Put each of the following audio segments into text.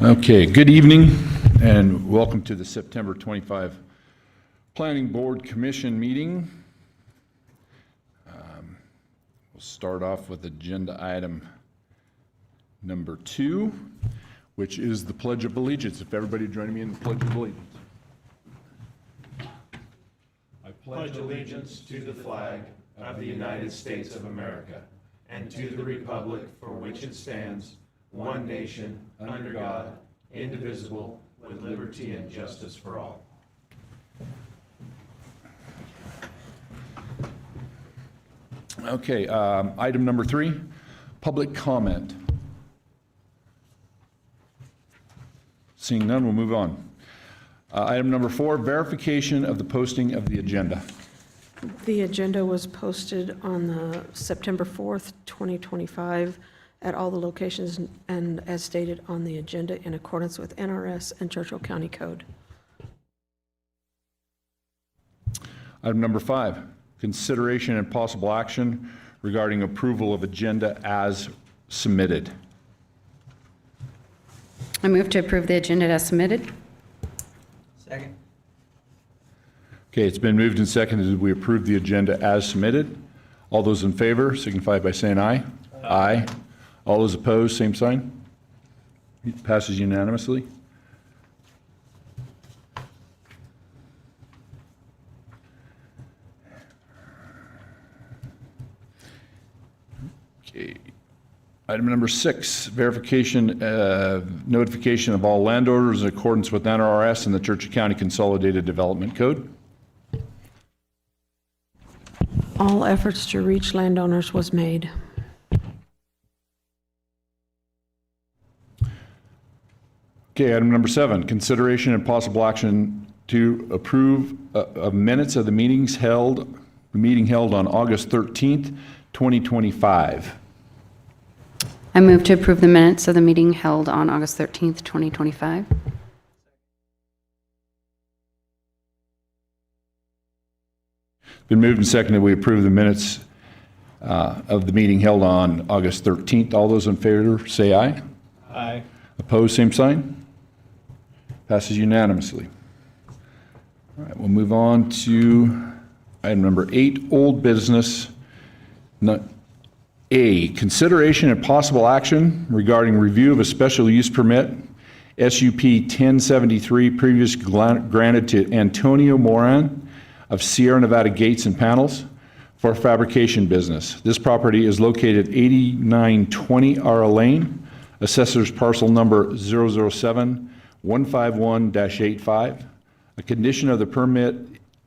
Okay, good evening and welcome to the September 25 Planning Board Commission meeting. We'll start off with agenda item number 2, which is the Pledge of Allegiance. If everybody join me in the Pledge of Allegiance. I pledge allegiance to the flag of the United States of America and to the republic for which it stands, one nation, under God, indivisible, with liberty and justice for all. Okay, item number 3, public comment. Seeing none, we'll move on. Item number 4, verification of the posting of the agenda. The agenda was posted on the September 4th, 2025 at all the locations and as stated on the agenda in accordance with NRS and Churchill County Code. Item number 5, consideration and possible action regarding approval of agenda as submitted. I move to approve the agenda as submitted. Second. Okay, it's been moved and seconded. We approve the agenda as submitted. All those in favor signify by saying aye. Aye. All those opposed, same sign. It passes unanimously. Okay. Item number 6, verification, notification of all landowners in accordance with NRS and the Churchill County Consolidated Development Code. All efforts to reach landowners was made. Okay, item number 7, consideration and possible action to approve of minutes of the meeting held on August 13th, 2025. I move to approve the minutes of the meeting held on August 13th, 2025. Been moved and seconded. We approve the minutes of the meeting held on August 13th. All those in favor say aye. Aye. Opposed, same sign. Passes unanimously. All right, we'll move on to item number 8, old business. A, consideration and possible action regarding review of a special use permit, SUP 1073, previously granted to Antonio Moran of Sierra Nevada Gates and Panels for a fabrication business. This property is located at 8920 Ara Lane, assessor's parcel number 007-151-85. A condition of the permit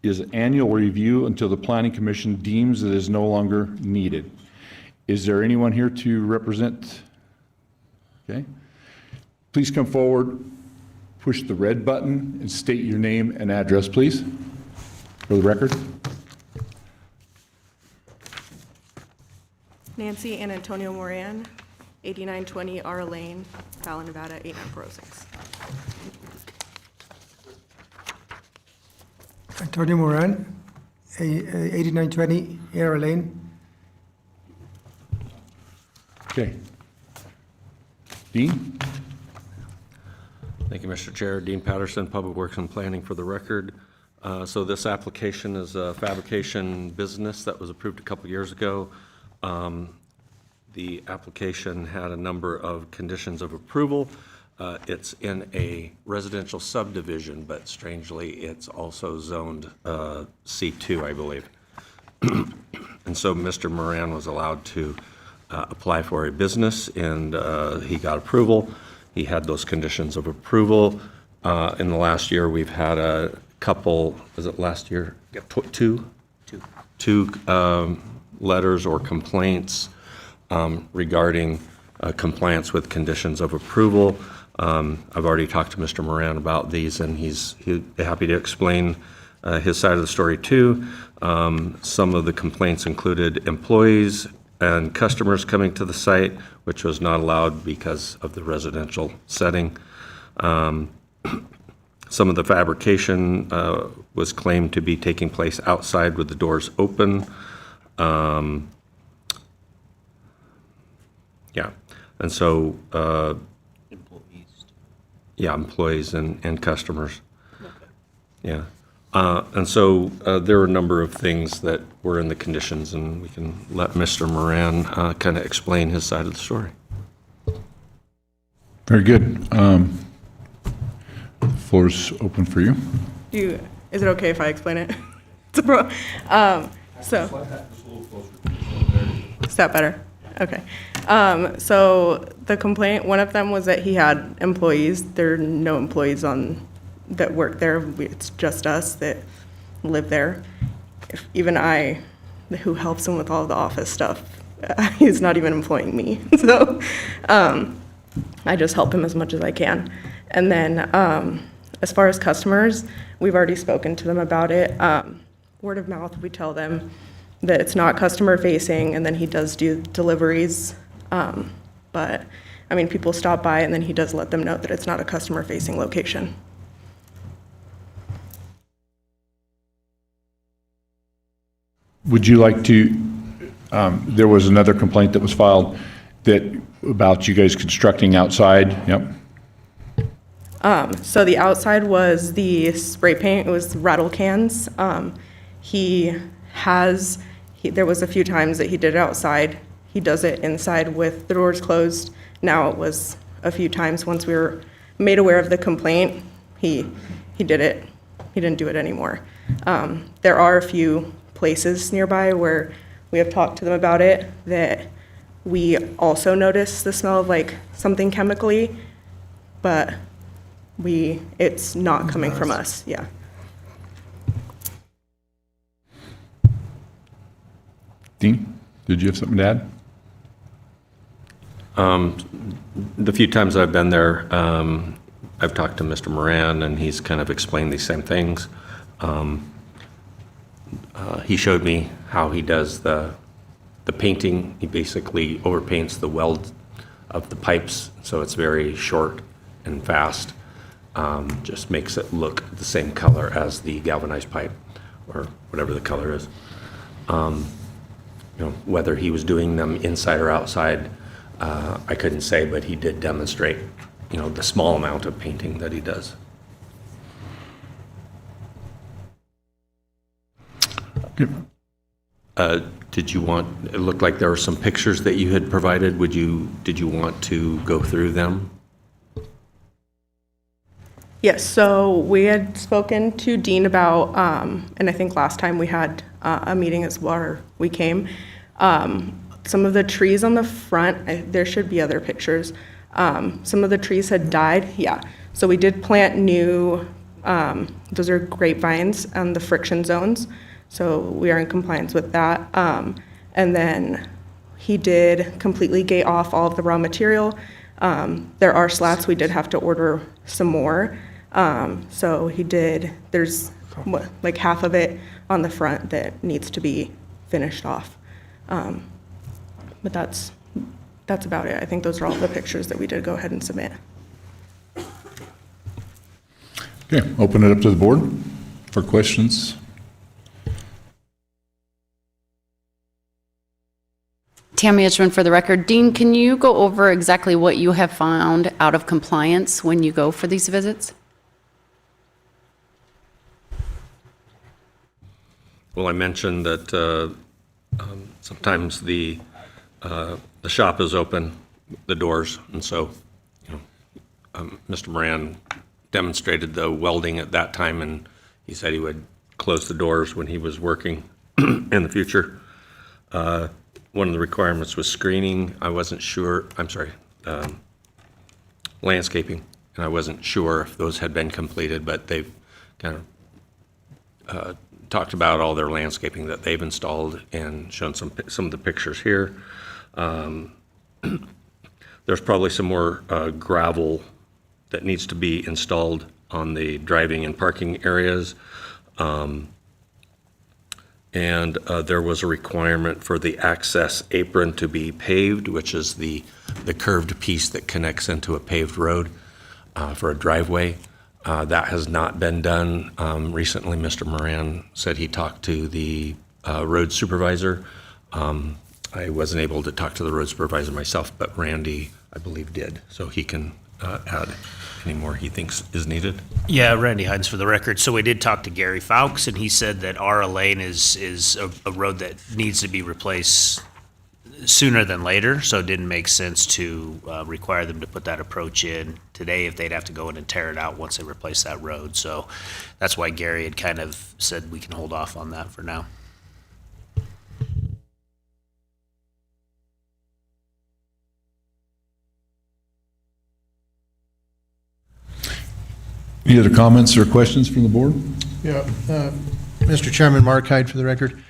is annual review until the Planning Commission deems it is no longer needed. Is there anyone here to represent? Okay. Please come forward, push the red button, and state your name and address, please, for the record. Nancy and Antonio Moran, 8920 R Lane, Fallon, Nevada, 89406. Antonio Moran, 8920 Air Lane. Okay. Dean? Thank you, Mr. Chair. Dean Patterson, Public Works and Planning for the record. So this application is a fabrication business that was approved a couple years ago. The application had a number of conditions of approval. It's in a residential subdivision, but strangely, it's also zoned C2, I believe. And so Mr. Moran was allowed to apply for a business, and he got approval. He had those conditions of approval. In the last year, we've had a couple, was it last year? Two letters or complaints regarding compliance with conditions of approval. I've already talked to Mr. Moran about these, and he's happy to explain his side of the story too. Some of the complaints included employees and customers coming to the site, which was not allowed because of the residential setting. Some of the fabrication was claimed to be taking place outside with the doors open. Yeah, and so Yeah, employees and customers. Yeah. And so there are a number of things that were in the conditions, and we can let Mr. Moran kind of explain his side of the story. Very good. Floor's open for you. Is it okay if I explain it? So. Is that better? Okay. So the complaint, one of them was that he had employees. There are no employees that work there. It's just us that live there. Even I, who helps him with all the office stuff, he's not even employing me. So I just help him as much as I can. And then as far as customers, we've already spoken to them about it. Word of mouth, we tell them that it's not customer facing, and then he does do deliveries. But I mean, people stop by and then he does let them know that it's not a customer facing location. Would you like to, there was another complaint that was filed about you guys constructing outside, yep. So the outside was the spray paint, it was rattle cans. There was a few times that he did it outside. He does it inside with the doors closed. Now it was a few times once we were made aware of the complaint, he did it. He didn't do it anymore. There are a few places nearby where we have talked to them about it that we also notice the smell of like something chemically, but it's not coming from us, yeah. Dean, did you have something to add? The few times I've been there, I've talked to Mr. Moran, and he's kind of explained these same things. He showed me how he does the painting. He basically overpaints the weld of the pipes, so it's very short and fast. Just makes it look the same color as the galvanized pipe, or whatever the color is. Whether he was doing them inside or outside, I couldn't say, but he did demonstrate, the small amount of painting that he does. Good. It looked like there were some pictures that you had provided. Did you want to go through them? Yes, so we had spoken to Dean about, and I think last time we had a meeting as well, or we came, some of the trees on the front, there should be other pictures. Some of the trees had died, yeah. So we did plant new, those are grapevines on the friction zones. So we are in compliance with that. And then he did completely gate off all of the raw material. There are slats, we did have to order some more. So there's like half of it on the front that needs to be finished off. But that's about it. I think those are all the pictures that we did go ahead and submit. Okay, open it up to the board for questions. Tammy Edgman for the record. Dean, can you go over exactly what you have found out of compliance when you go for these visits? Well, I mentioned that sometimes the shop is open, the doors, and so Mr. Moran demonstrated the welding at that time, and he said he would close the doors when he was working in the future. One of the requirements was screening. I wasn't sure, landscaping, and I wasn't sure if those had been completed, but they've kind of talked about all their landscaping that they've installed and shown some of the pictures here. There's probably some more gravel that needs to be installed on the driving and parking areas. And there was a requirement for the access apron to be paved, which is the curved piece that connects into a paved road for a driveway. That has not been done. Recently, Mr. Moran said he talked to the road supervisor. I wasn't able to talk to the road supervisor myself, but Randy, I believe, did. So he can add any more he thinks is needed? Yeah, Randy Hines for the record. So we did talk to Gary Fowkes, and he said that Ara Lane is a road that needs to be replaced sooner than later, so it didn't make sense to require them to put that approach in today if they'd have to go in and tear it out once they replace that road. So that's why Gary had kind of said we can hold off on that for now. Any other comments or questions from the board? Yeah, Mr. Chairman, Mark Hyde for the record.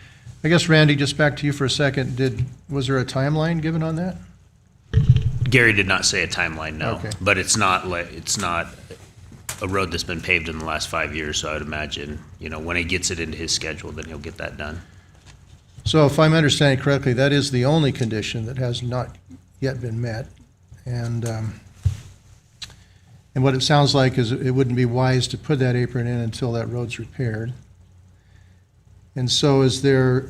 I guess, Randy, just back to you for a second. Was there a timeline given on that? Gary did not say a timeline, no. Okay. But it's not a road that's been paved in the last 5 years, so I would imagine, when he gets it into his schedule, then he'll get that done. So if I'm understanding correctly, that is the only condition that has not yet been met. And what it sounds like is it wouldn't be wise to put that apron in until that road's repaired. And so is it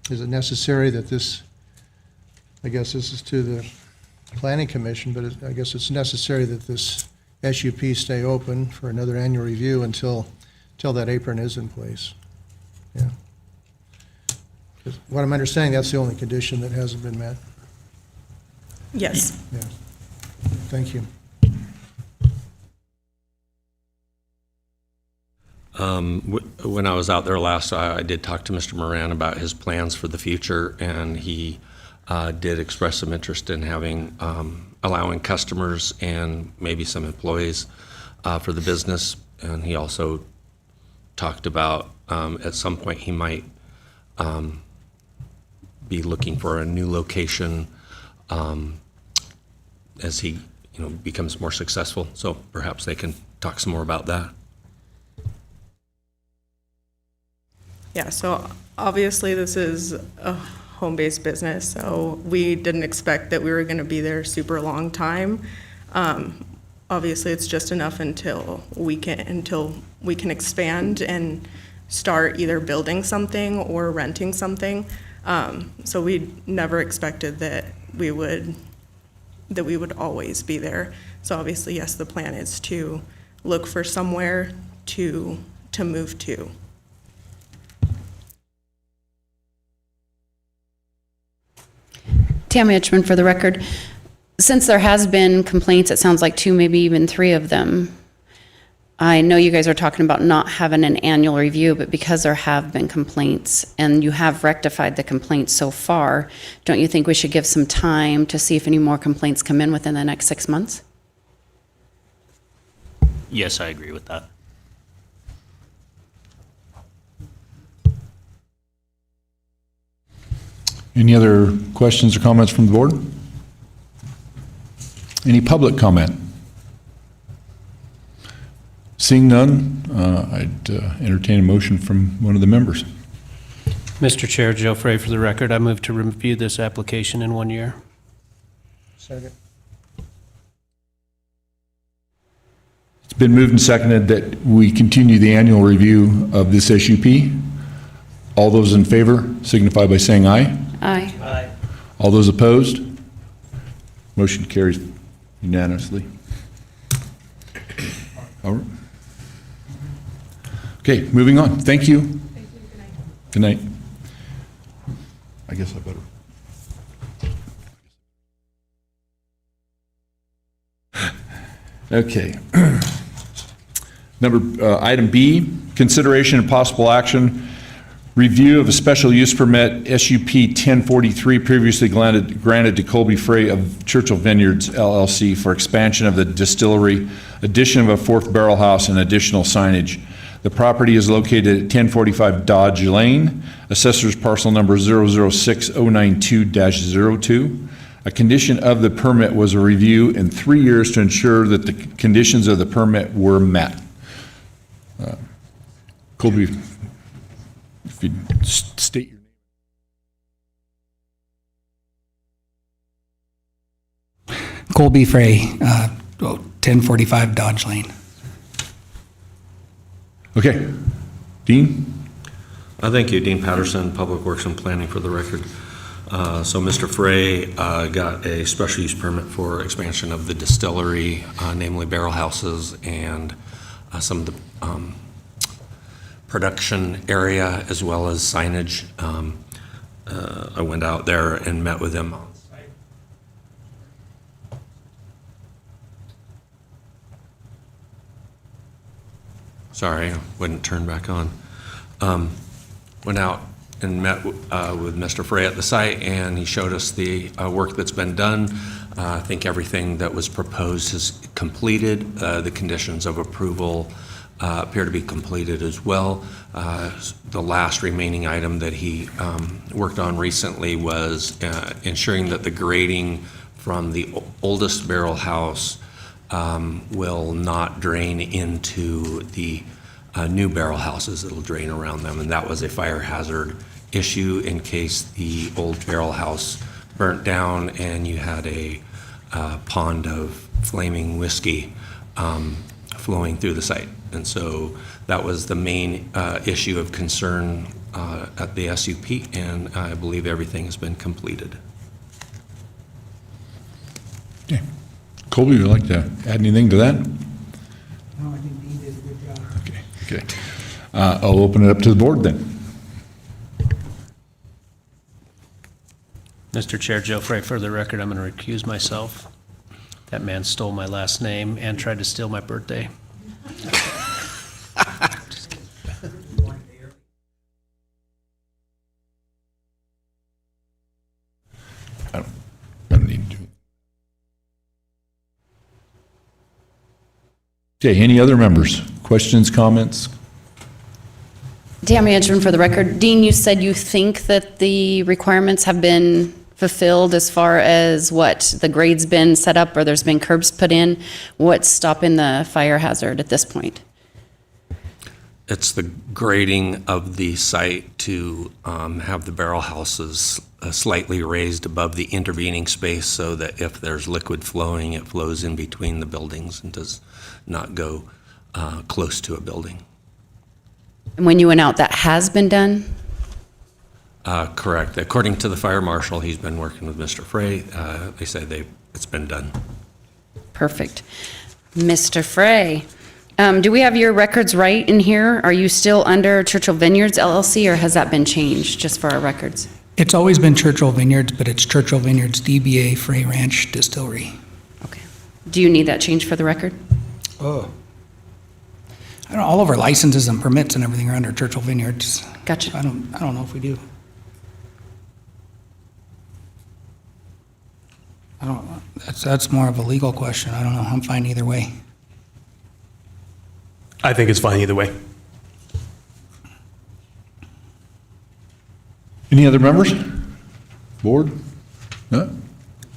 necessary that this, I guess this is to the Planning Commission, but I guess it's necessary that this SUP stay open for another annual review until that apron is in place? Yeah. 'Cause what I'm understanding, that's the only condition that hasn't been met. Yes. Yeah. Thank you. When I was out there last, I did talk to Mr. Moran about his plans for the future, and he did express some interest in having, allowing customers and maybe some employees for the business. And he also talked about at some point he might be looking for a new location as he becomes more successful. So perhaps they can talk some more about that. Yeah, so obviously this is a home-based business, so we didn't expect that we were going to be there super long time. Obviously, it's just enough until we can expand and start either building something or renting something. So we never expected that we would always be there. So obviously, yes, the plan is to look for somewhere to move to. Tammy Hitchman for the record. Since there has been complaints, it sounds like 2, maybe even 3 of them. I know you guys are talking about not having an annual review, but because there have been complaints and you have rectified the complaints so far, don't you think we should give some time to see if any more complaints come in within the next 6 months? Yes, I agree with that. Any other questions or comments from the board? Any public comment? Seeing none, I'd entertain a motion from one of the members. Mr. Chair, Joe Frey for the record. I move to review this application in 1 year. Second. It's been moved and seconded that we continue the annual review of this SUP. All those in favor signify by saying aye. Aye. All those opposed? Motion carries unanimously. All right. Okay, moving on. Thank you. Thank you. Good night. Good night. I guess I better. Okay. Item B, consideration and possible action, review of a special use permit, SUP 1043, previously granted to Colby Frey of Churchill Vineyards LLC for expansion of the distillery, addition of a 4th barrel house, and additional signage. The property is located at 1045 Dodge Lane, assessor's parcel number 006092-02. A condition of the permit was a review in 3 years to ensure that the conditions of the permit were met. Colby, if you state your name. Colby Frey, 1045 Dodge Lane. Okay. Dean? Thank you, Dean Patterson, Public Works and Planning for the record. So Mr. Frey got a special use permit for expansion of the distillery, namely barrel houses and some of the production area as well as signage. I went out there and met with him on site. Sorry, I wouldn't turn back on. Went out and met with Mr. Frey at the site, and he showed us the work that's been done. I think everything that was proposed is completed. The conditions of approval appear to be completed as well. The last remaining item that he worked on recently was ensuring that the grading from the oldest barrel house will not drain into the new barrel houses. It'll drain around them, and that was a fire hazard issue in case the old barrel house burnt down and you had a pond of flaming whiskey flowing through the site. And so that was the main issue of concern at the SUP, and I believe everything has been completed. Okay. Colby, would you like to add anything to that? No, I think Dean did a good job. Okay. I'll open it up to the board then. Mr. Chair, Joe Frey, for the record, I'm going to recuse myself. That man stole my last name and tried to steal my birthday. I don't need to. Okay, any other members? Questions, comments? Tammy Edgman for the record. Dean, you said you think that the requirements have been fulfilled as far as what, the grade's been set up or there's been curbs put in? What's stopping the fire hazard at this point? It's the grading of the site to have the barrel houses slightly raised above the intervening space so that if there's liquid flowing, it flows in between the buildings and does not go close to a building. And when you went out, that has been done? Correct. According to the fire marshal, he's been working with Mr. Frey. They say it's been done. Perfect. Mr. Frey, do we have your records right in here? Are you still under Churchill Vineyards LLC, or has that been changed, just for our records? It's always been Churchill Vineyards, but it's Churchill Vineyards DBA Frey Ranch Distillery. Okay. Do you need that changed for the record? Oh. I don't know, all of our licenses and permits and everything are under Churchill Vineyards. Gotcha. I don't know if we do. I don't, that's more of a legal question. I don't know. I'm fine either way. I think it's fine either way. Any other members? Board? No?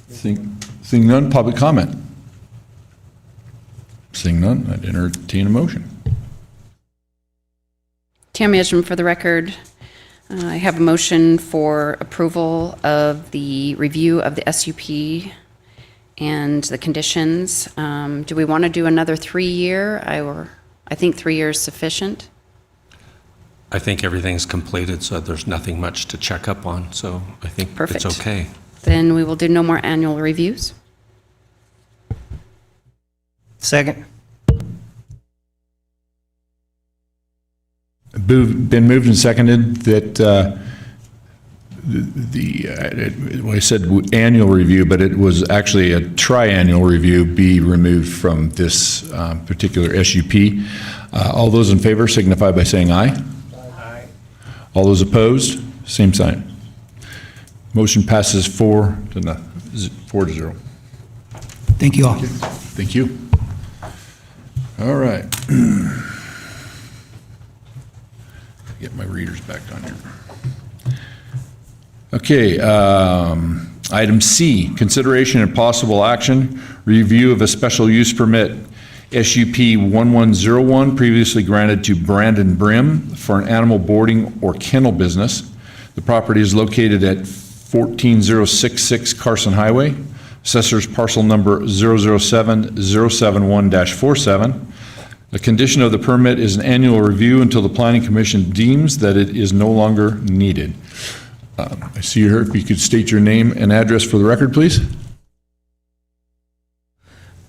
Seeing none, public comment? Seeing none, I'd entertain a motion. Tammy Edgman for the record. I have a motion for approval of the review of the SUP and the conditions. Do we want to do another 3-year? I think 3 years sufficient. I think everything's completed, so there's nothing much to check up on, so I think Perfect. it's okay. Then we will do no more annual reviews. Second. Been moved and seconded that well, I said annual review, but it was actually a triannual review be removed from this particular SUP. All those in favor signify by saying aye. Aye. All those opposed, same sign. Motion passes 4-0. Thank you all. Thank you. All right. Get my readers back on here. Okay, item C, consideration and possible action, review of a special use permit, SUP 1101, previously granted to Brandon Brim for an animal boarding or kennel business. The property is located at 14066 Carson Highway, assessor's parcel number 007-071-47. The condition of the permit is an annual review until the Planning Commission deems that it is no longer needed. I see you here. If you could state your name and address for the record, please.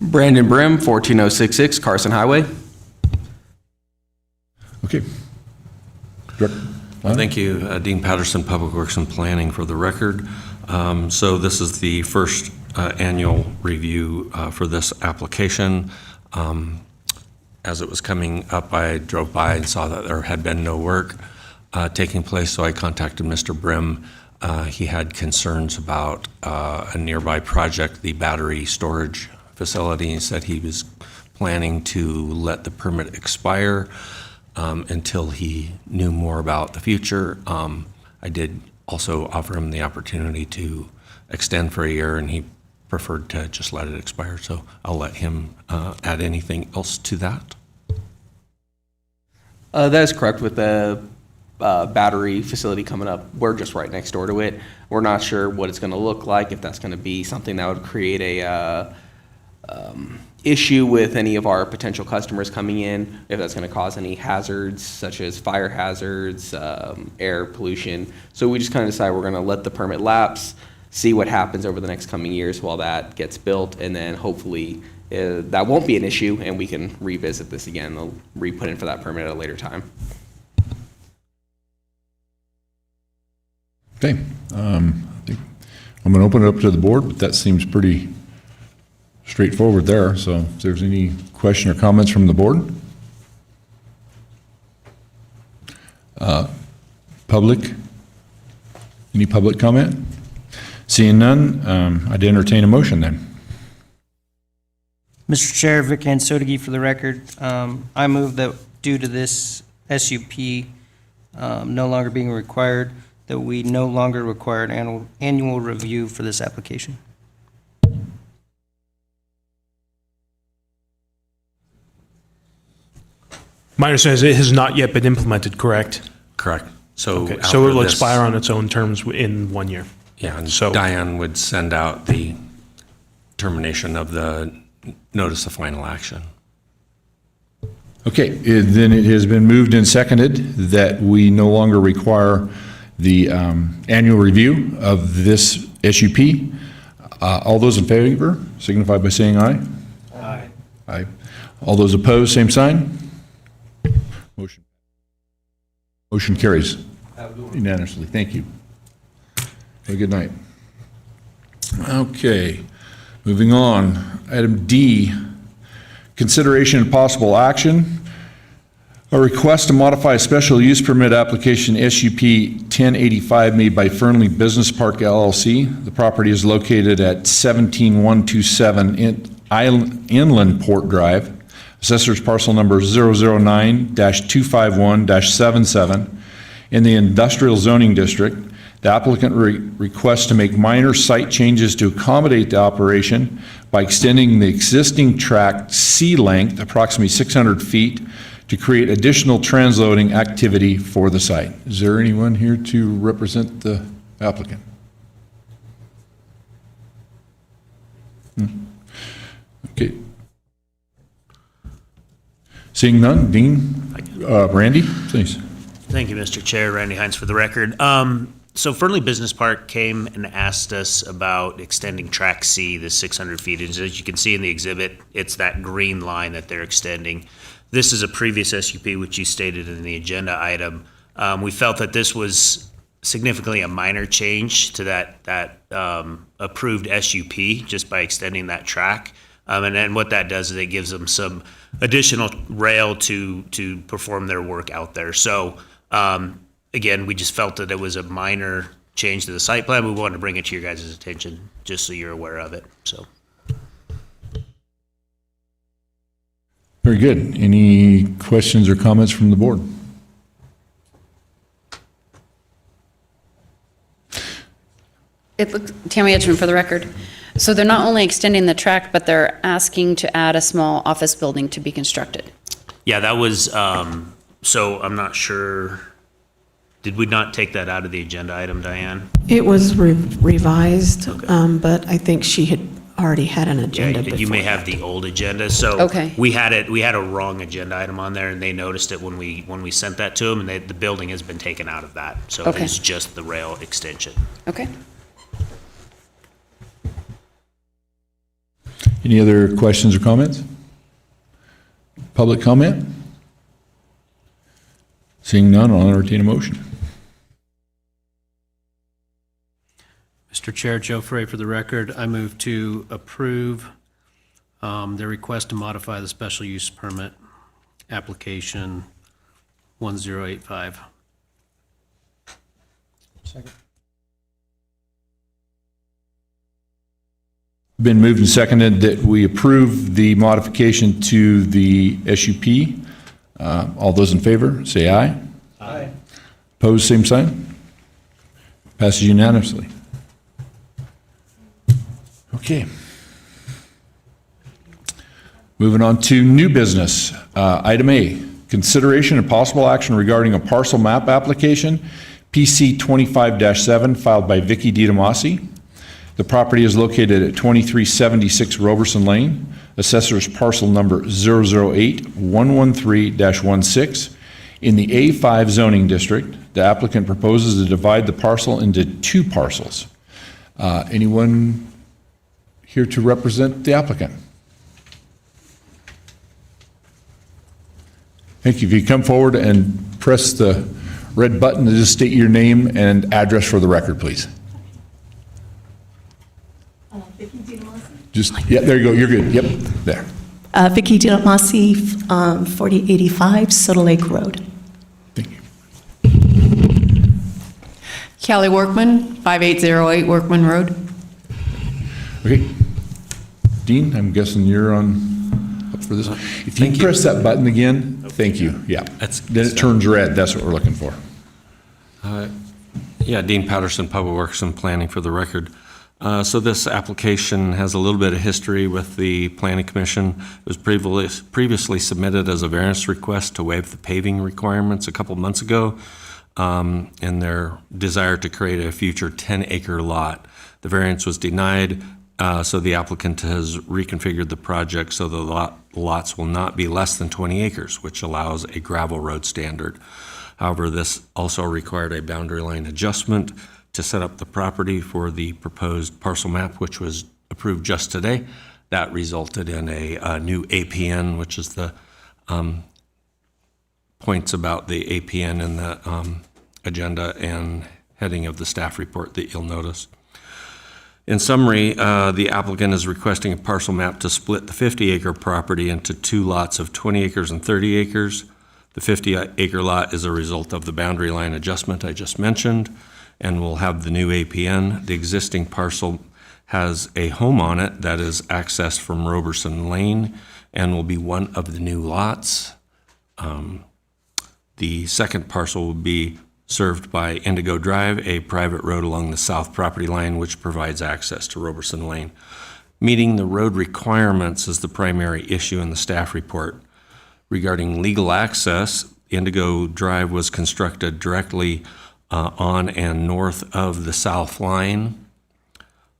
Brandon Brim, 14066 Carson Highway. Okay. Director. Thank you, Dean Patterson, Public Works and Planning, for the record. So this is the first annual review for this application. As it was coming up, I drove by and saw that there had been no work taking place, so I contacted Mr. Brim. He had concerns about a nearby project, the battery storage facility. He said he was planning to let the permit expire until he knew more about the future. I did also offer him the opportunity to extend for a year, and he preferred to just let it expire, so I'll let him add anything else to that. That is correct. With the battery facility coming up, we're just right next door to it. We're not sure what it's going to look like, if that's going to be something that would create a issue with any of our potential customers coming in, if that's going to cause any hazards such as fire hazards, air pollution. So we just kind of decided we're going to let the permit lapse, see what happens over the next coming years while that gets built, and then hopefully that won't be an issue and we can revisit this again. They'll re-put in for that permit at a later time. Okay. I think I'm going to open it up to the board, but that seems pretty straightforward there. So if there's any question or comments from the board? Public? Any public comment? Seeing none, I'd entertain a motion then. Mr. Chair, Vic Ansotigi for the record. I move that due to this SUP no longer being required, that we no longer require an annual review for this application. My understanding is it has not yet been implemented, correct? Correct. So Okay, so after it will this- expire on its own terms in 1 year. Yeah, and So- Diane would send out the termination of the notice of final action. Okay, then it has been moved and seconded that we no longer require the annual review of this SUP. All those in favor signify by saying aye. Aye. Aye. All those opposed, same sign. Motion carries unanimously. Thank you. Have a good night. Okay, moving on. Item D, consideration and possible action. A request to modify a special use permit application SUP 1085 made by Fernley Business Park LLC. The property is located at 17127 Inland Port Drive. Assessor's parcel number 009-251-77 in the Industrial Zoning District. The applicant requests to make minor site changes to accommodate the operation by extending the existing tract C length approximately 600 feet to create additional transloading activity for the site. Is there anyone here to represent the applicant? Okay. Seeing none, Dean, Randy, please. Thank you, Mr. Chair. Randy Hines for the record. So Fernley Business Park came and asked us about extending track C, the 600 feet. And as you can see in the exhibit, it's that green line that they're extending. This is a previous SUP, which you stated in the agenda item. We felt that this was significantly a minor change to that approved SUP just by extending that track. And then what that does is it gives them some additional rail to perform their work out there. So again, we just felt that it was a minor change to the site plan. We wanted to bring it to your guys' attention just so you're aware of it. So. Very good. Any questions or comments from the board? It looks, Tammy Edgman for the record. So they're not only extending the track, but they're asking to add a small office building to be constructed. Yeah, that was, so I'm not sure, did we not take that out of the agenda item, Diane? It was revised, but I think she had already had an Yeah, agenda before. you may have the old agenda, so. Okay. We had a wrong agenda item on there, and they noticed it when we sent that to them, and the building has been taken out of that. So it Okay. is just the rail extension. Okay. Any other questions or comments? Public comment? Seeing none, I'll entertain a motion. Mr. Chair, Joe Frey for the record. I move to approve their request to modify the special use permit application 1085. Been moved and seconded that we approve the modification to the SUP. All those in favor, say aye. Aye. Opposed, same sign. Passes unanimously. Okay. Moving on to new business. Item A, consideration and possible action regarding a parcel map application, PC 25-7, filed by Vicky DiDamasi. The property is located at 2376 Roberson Lane, assessor's parcel number 008-113-16. In the A5 zoning district, the applicant proposes to divide the parcel into two parcels. Anyone here to represent the applicant? Thank you. If you come forward and press the red button to just state your name and address for the record, please. Vicky DiDamasi. Just, yeah, there you go. You're good. Yep, there. Vicky DiDamasi, 4085 Soda Lake Road. Thank you. Kelly Workman, 5808 Workman Road. Okay. Dean, I'm guessing you're up for this. If you can press that button again, thank you. Yeah. Then it turns red. That's what we're looking for. Yeah, Dean Patterson, Public Works and Planning for the record. So this application has a little bit of history with the Planning Commission. It was previously submitted as a variance request to waive the paving requirements a couple months ago in their desire to create a future 10-acre lot. The variance was denied, so the applicant has reconfigured the project so the lots will not be less than 20 acres, which allows a gravel road standard. However, this also required a boundary line adjustment to set up the property for the proposed parcel map, which was approved just today. That resulted in a new APN, which is the points about the APN in the agenda and heading of the staff report that you'll notice. In summary, the applicant is requesting a parcel map to split the 50-acre property into two lots of 20 acres and 30 acres. The 50-acre lot is a result of the boundary line adjustment I just mentioned, and will have the new APN. The existing parcel has a home on it that is accessed from Roberson Lane and will be one of the new lots. The second parcel will be served by Indigo Drive, a private road along the south property line which provides access to Roberson Lane. Meeting the road requirements is the primary issue in the staff report. Regarding legal access, Indigo Drive was constructed directly on and north of the south line,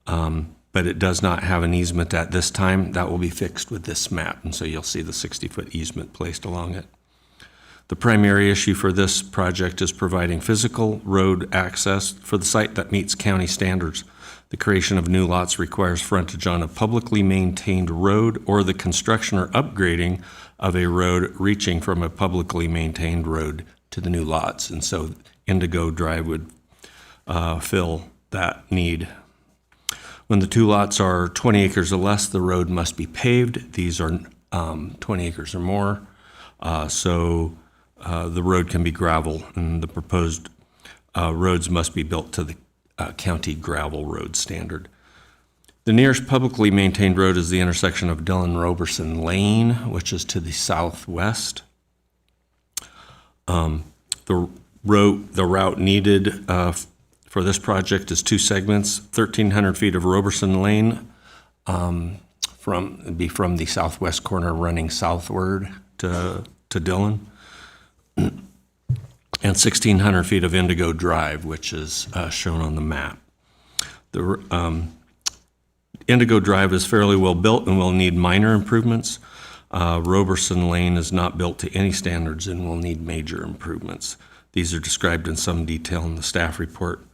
but it does not have an easement at this time. That will be fixed with this map, and so you'll see the 60-foot easement placed along it. The primary issue for this project is providing physical road access for the site that meets county standards. The creation of new lots requires frontage on a publicly maintained road or the construction or upgrading of a road reaching from a publicly maintained road to the new lots, and so Indigo Drive would fill that need. When the two lots are 20 acres or less, the road must be paved. These are 20 acres or more, so the road can be gravel, and the proposed roads must be built to the county gravel road standard. The nearest publicly maintained road is the intersection of Dillon Roberson Lane, which is to the southwest. The route needed for this project is two segments, 1,300 feet of Roberson Lane from the southwest corner running southward to Dillon, and 1,600 feet of Indigo Drive, which is shown on the map. Indigo Drive is fairly well built and will need minor improvements. Roberson Lane is not built to any standards and will need major improvements. These are described in some detail in the staff report.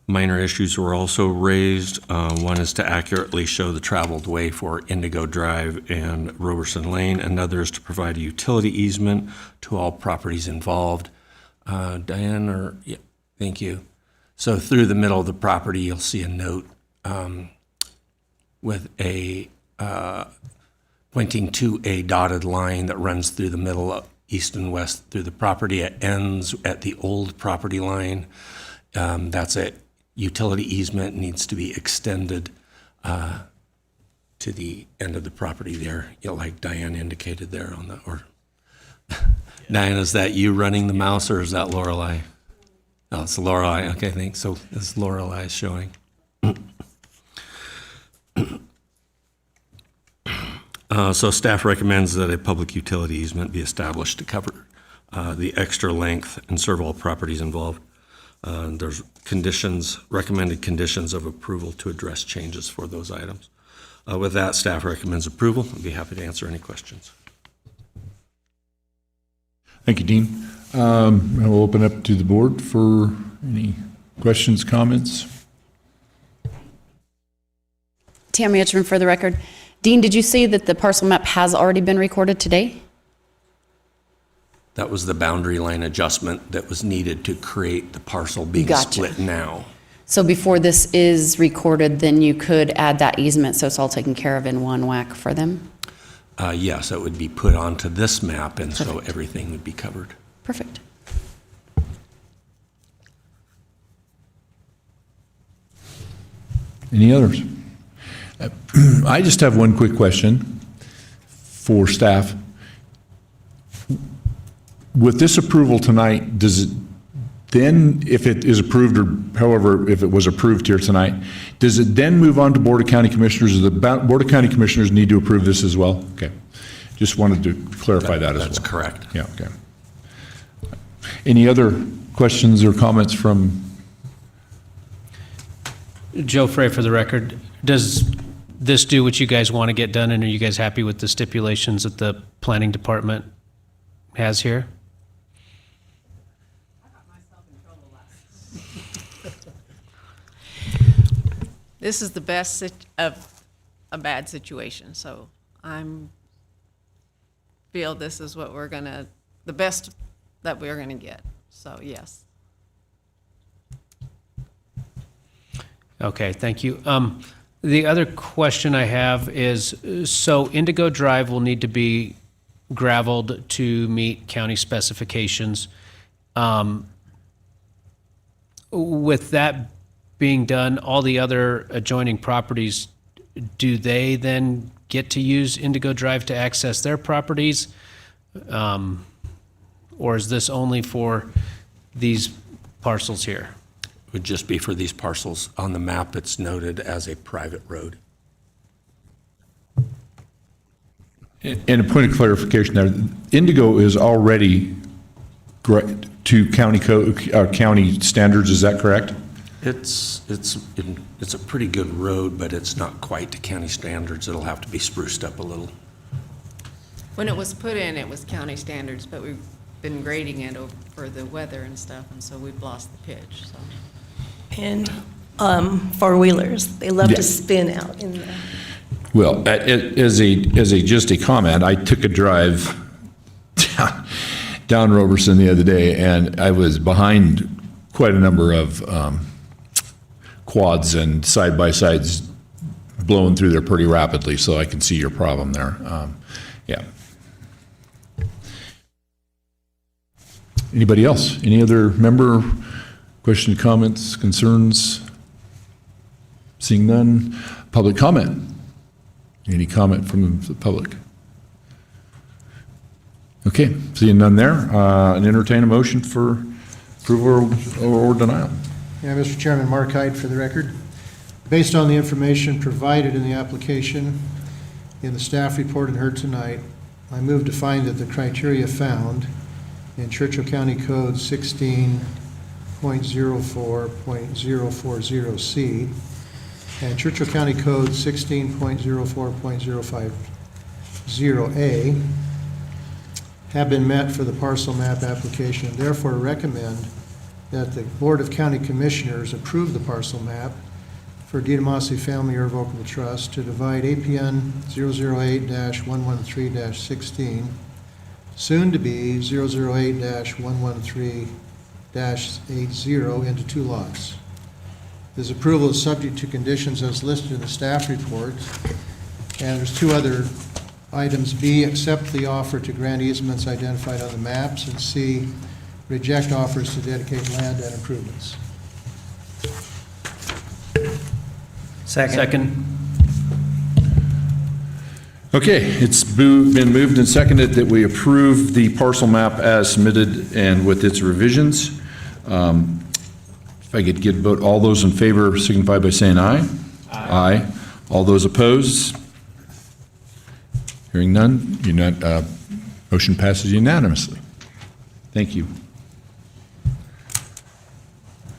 Minor issues were also raised. One is to accurately show the traveled way for Indigo Drive and Roberson Lane. Another is to provide a utility easement to all properties involved. Diane, yeah, thank you. So through the middle of the property, you'll see a note with a pointing to a dotted line that runs through the middle of east and west through the property. It ends at the old property line. That's a utility easement, needs to be extended to the end of the property there, like Diane indicated there on the, or Diane, is that you running the mouse or is that Lorelei? Oh, it's Lorelei. Okay, thanks. So it's Lorelei showing. So staff recommends that a public utility easement be established to cover the extra length and serve all properties involved. There's conditions, recommended conditions of approval to address changes for those items. With that, staff recommends approval. I'd be happy to answer any questions. Thank you, Dean. I'll open up to the board for any questions, comments. Tammy Etchman for the record. Dean, did you say that the parcel map has already been recorded today? That was the boundary line adjustment that was needed to create the parcel being Gotcha. split now. So before this is recorded, then you could add that easement so it's all taken care of in one whack for them? Yes, it would be put onto this map, and so everything would be covered. Perfect. Any others? I just have one quick question for staff. With this approval tonight, does it then, if it is approved, or however, if it was approved here tonight, does it then move on to Board of County Commissioners? Or the Board of County Commissioners need to approve this as well? Okay. Just wanted to clarify that as well. That's correct. Yeah, okay. Any other questions or comments from? Joe Frey for the record. Does this do what you guys want to get done, and are you guys happy with the stipulations that the planning department has here? This is the best of a bad situation, so feel this is what we're gonna, the best that we're gonna get, so yes. Okay, thank you. The other question I have is, so Indigo Drive will need to be gravelled to meet county specifications. With that being done, all the other adjoining properties, do they then get to use Indigo Drive to access their properties? Or is this only for these parcels here? It would just be for these parcels. On the map, it's noted as a private road. And a point of clarification there, Indigo is already to county code, county standards, is that correct? It's a pretty good road, but it's not quite to county standards. It'll have to be spruced up a little. When it was put in, it was county standards, but we've been grading it for the weather and stuff, and so we've lost the pitch, so. And four-wheelers, they love Yeah. to spin out in the. Well, as just a comment, I took a drive down Roberson the other day, and I was behind quite a number of quads and side-by-sides blowing through there pretty rapidly, so I can see your problem there. Yeah. Anybody else? Any other member? Question, comments, concerns? Seeing none. Public comment? Any comment from the public? Okay, seeing none there, and entertain a motion for approval or denial. Yeah, Mr. Chairman, Mark Hyde for the record. Based on the information provided in the application, in the staff report and heard tonight, I move to find that the criteria found in Churchill County Code 16.04.040C and Churchill County Code 16.04.050A have been met for the parcel map application, therefore recommend that the Board of County Commissioners approve the parcel map for Ditamasi Family Irrevocable Trust to divide APN 008-113-16, soon to be 008-113-80, into 2 lots. This approval is subject to conditions as listed in the staff report. And there's 2 other items. B, accept the offer to grant easements identified on the maps, and C, reject offers to dedicate land and improvements. Second. Okay, it's been moved and seconded that we approve the parcel map as submitted and with its revisions. If I could get a vote, all those in favor signify by saying aye. Aye. All those opposed? Hearing none, motion passes unanimously. Thank you.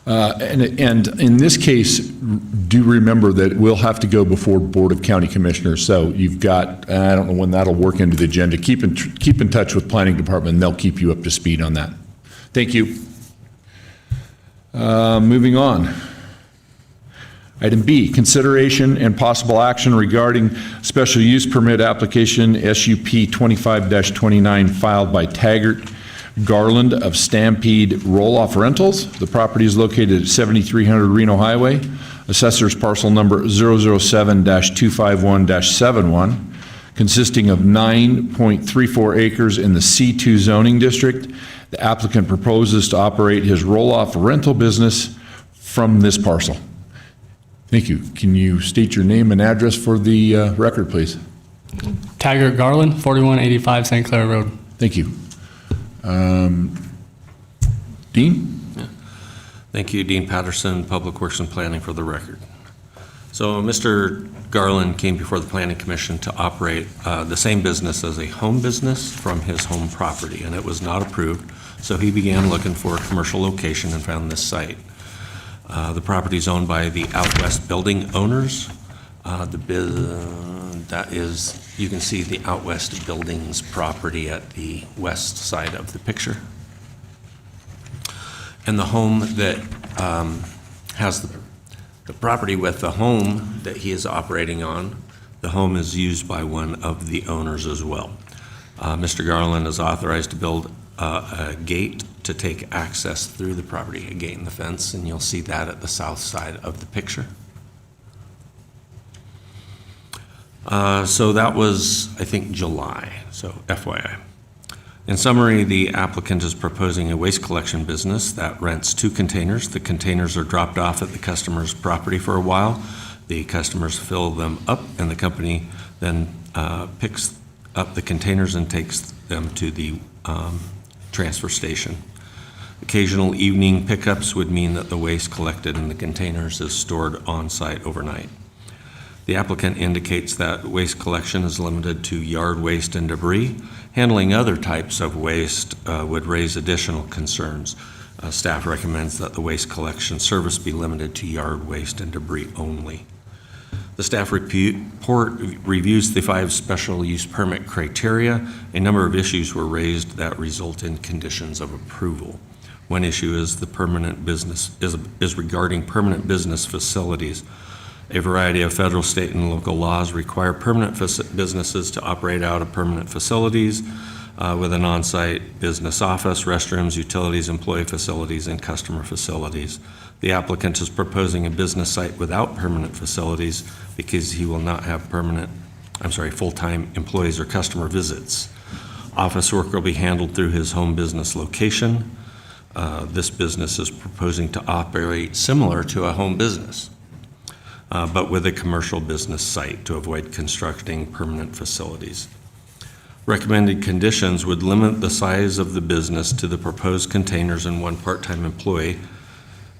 And in this case, do remember that we'll have to go before Board of County Commissioners. So you've got, I don't know when that'll work into the agenda. Keep in touch with Planning Department, and they'll keep you up to speed on that. Thank you. Moving on. Item B, consideration and possible action regarding special use permit application SUP 25-29 filed by Taggart Garland of Stampede Roll-Off Rentals. The property is located at 7300 Reno Highway. Assessor's parcel number 007-251-71, consisting of 9.34 acres in the C2 zoning district. The applicant proposes to operate his roll-off rental business from this parcel. Thank you. Can you state your name and address for the record, please? Taggart Garland, 4185 St. Clair Road. Thank you. Dean? Thank you, Dean Patterson, Public Works and Planning, for the record. So Mr. Garland came before the Planning Commission to operate the same business as a home business from his home property, and it was not approved, so he began looking for a commercial location and found this site. The property is owned by the Out West building owners. That is, you can see the Out West Buildings property at the west side of the picture. And the home that has the property with the home that he is operating on, the home is used by one of the owners as well. Mr. Garland is authorized to build a gate to take access through the property, a gate in the fence, and you'll see that at the south side of the picture. So that was, I think, July, so FYI. In summary, the applicant is proposing a waste collection business that rents 2 containers. The containers are dropped off at the customer's property for a while. The customers fill them up, and the company then picks up the containers and takes them to the transfer station. Occasional evening pickups would mean that the waste collected in the containers is stored on-site overnight. The applicant indicates that waste collection is limited to yard waste and debris. Handling other types of waste would raise additional concerns. Staff recommends that the waste collection service be limited to yard waste and debris only. The staff report reviews the 5 special use permit criteria. A number of issues were raised that result in conditions of approval. One issue is the permanent business is regarding permanent business facilities. A variety of federal, state, and local laws require permanent businesses to operate out of permanent facilities with an on-site business office, restrooms, utilities, employee facilities, and customer facilities. The applicant is proposing a business site without permanent facilities because he will not have full-time employees or customer visits. Office work will be handled through his home business location. This business is proposing to operate similar to a home business, but with a commercial business site to avoid constructing permanent facilities. Recommended conditions would limit the size of the business to the proposed containers and 1 part-time employee.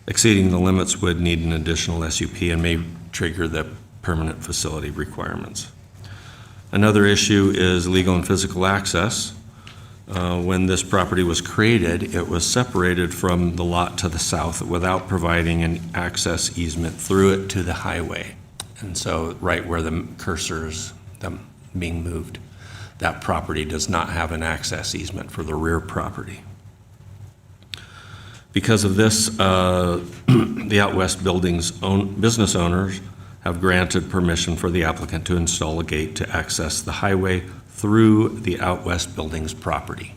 Exceeding the limits would need an additional SUP and may trigger the permanent facility requirements. Another issue is legal and physical access. When this property was created, it was separated from the lot to the south without providing an access easement through it to the highway. And so right where the cursor is them being moved, that property does not have an access easement for the rear property. Because of this, the Out West Buildings business owners have granted permission for the applicant to install a gate to access the highway through the Out West Buildings property.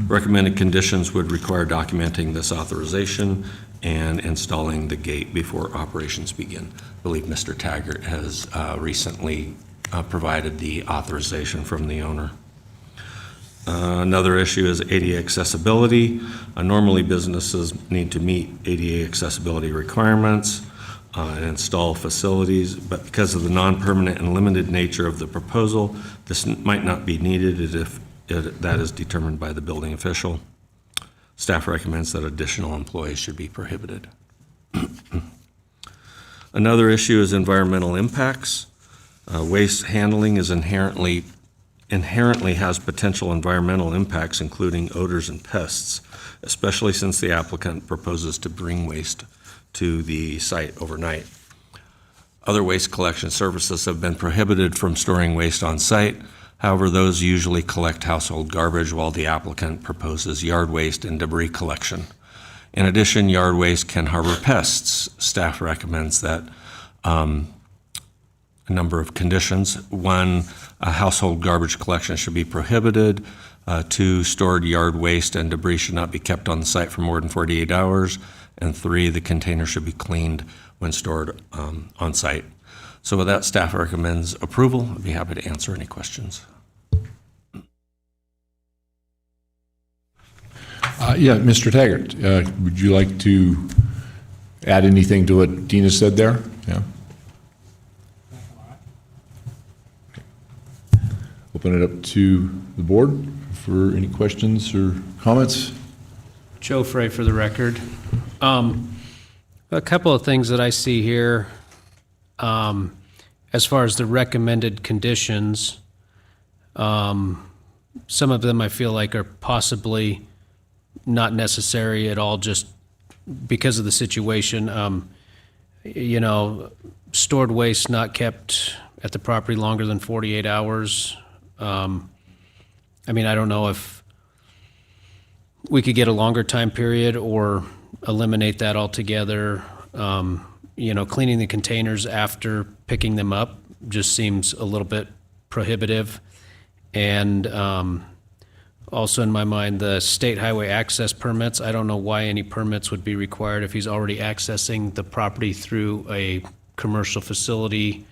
Recommended conditions would require documenting this authorization and installing the gate before operations begin. I believe Mr. Taggart has recently provided the authorization from the owner. Another issue is ADA accessibility. Normally, businesses need to meet ADA accessibility requirements and install facilities, but because of the non-permanent and limited nature of the proposal, this might not be needed if that is determined by the building official. Staff recommends that additional employees should be prohibited. Another issue is environmental impacts. Waste handling is inherently has potential environmental impacts, including odors and pests, especially since the applicant proposes to bring waste to the site overnight. Other waste collection services have been prohibited from storing waste on site. However, those usually collect household garbage, while the applicant proposes yard waste and debris collection. In addition, yard waste can harbor pests. Staff recommends that a number of conditions. One, household garbage collection should be prohibited. Two, stored yard waste and debris should not be kept on the site for more than 48 hours. And three, the container should be cleaned when stored on site. So with that, staff recommends approval. I'd be happy to answer any questions. Yeah, Mr. Taggart, would you like to add anything to what Dina said there? Yeah. Open it up to the board for any questions or comments. Joe Frey for the record. A couple of things that I see here, as far as the recommended conditions, some of them I feel like are possibly not necessary at all just because of the situation. You know, stored waste not kept at the property longer than 48 hours. I mean, I don't know if we could get a longer time period or eliminate that altogether. You know, cleaning the containers after picking them up just seems a little bit prohibitive. And also in my mind, the state highway access permits, I don't know why any permits would be required if he's already accessing the property through a commercial facility.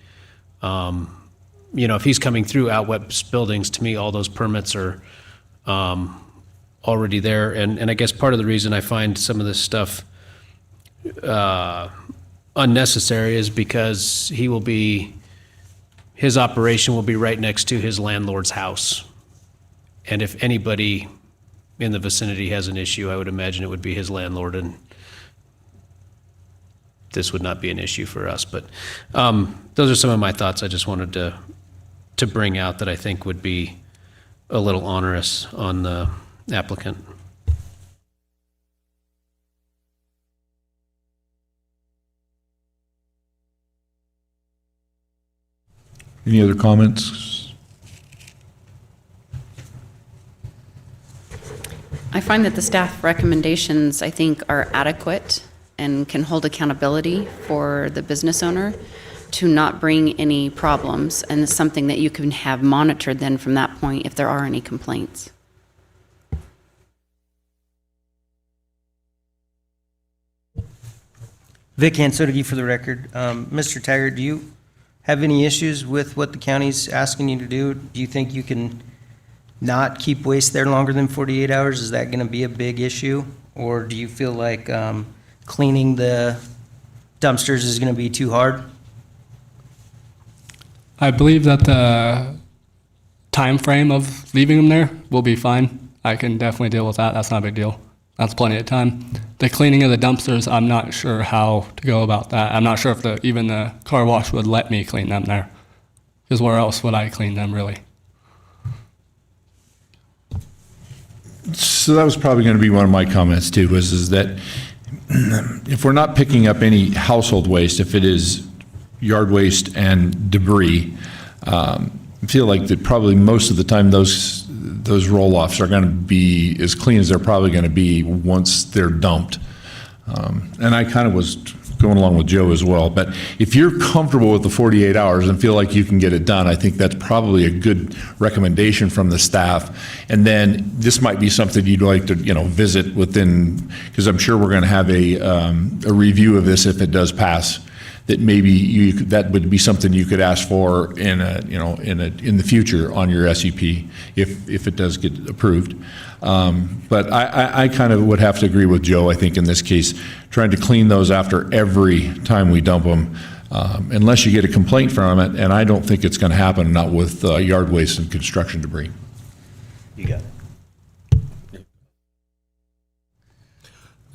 You know, if he's coming through Out West Buildings, to me, all those permits are already there. And I guess part of the reason I find some of this stuff unnecessary is because his operation will be right next to his landlord's house. And if anybody in the vicinity has an issue, I would imagine it would be his landlord, and this would not be an issue for us. But those are some of my thoughts I just wanted to bring out that I think would be a little onerous on the applicant. Any other comments? I find that the staff recommendations, I think, are adequate and can hold accountability for the business owner to not bring any problems, and it's something that you can have monitored then from that point if there are any complaints. Vic Hansodegi for the record. Mr. Taggart, do you have any issues with what the county's asking you to do? Do you think you can not keep waste there longer than 48 hours? Is that going to be a big issue? Or do you feel like cleaning the dumpsters is going to be too hard? I believe that the time frame of leaving them there will be fine. I can definitely deal with that. That's not a big deal. That's plenty of time. The cleaning of the dumpsters, I'm not sure how to go about that. I'm not sure if even the car wash would let me clean them there. Because where else would I clean them, really? So that was probably going to be one of my comments too, is that if we're not picking up any household waste, if it is yard waste and debris, I feel like that probably most of the time those roll-offs are going to be as clean as they're probably going to be once they're dumped. And I kind of was going along with Joe as well. But if you're comfortable with the 48 hours and feel like you can get it done, I think that's probably a good recommendation from the staff. And then this might be something you'd like to, visit within, because I'm sure we're going to have a review of this if it does pass. That maybe that would be something you could ask for in the future on your SUP if it does get approved. But I kind of would have to agree with Joe. I think in this case, trying to clean those after every time we dump them, unless you get a complaint from it, and I don't think it's going to happen, not with yard waste and construction debris. You got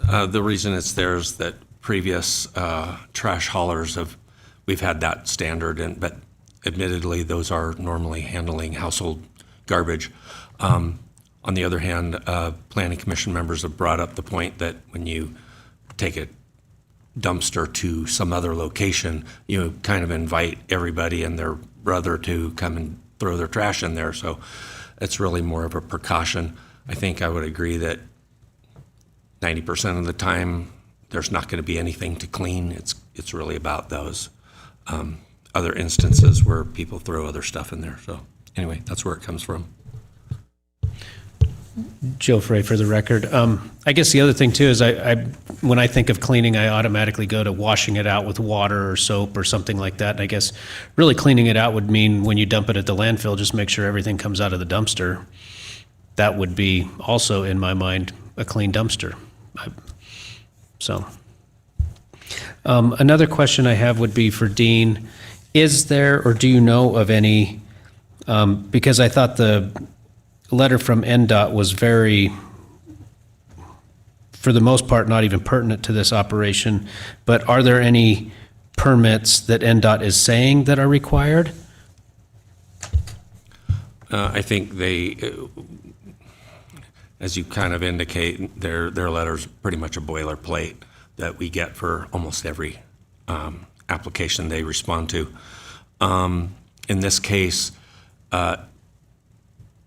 it. The reason it's there is that previous trash haulers we've had that standard, but admittedly, those are normally handling household garbage. On the other hand, planning commission members have brought up the point that when you take a dumpster to some other location, you kind of invite everybody and their brother to come and throw their trash in there. So it's really more of a precaution. I think I would agree that 90% of the time, there's not going to be anything to clean. It's really about those other instances where people throw other stuff in there. So anyway, that's where it comes from. Joe Frey for the record. I guess the other thing too is when I think of cleaning, I automatically go to washing it out with water or soap or something like that. And I guess really cleaning it out would mean when you dump it at the landfill, just make sure everything comes out of the dumpster. That would be also, in my mind, a clean dumpster. Another question I have would be for Dean. Is there, or do you know of any, because I thought the letter from NDOT was very, for the most part, not even pertinent to this operation, but are there any permits that NDOT is saying that are required? I think they, as you kind of indicate, their letter's pretty much a boilerplate that we get for almost every application they respond to. In this case,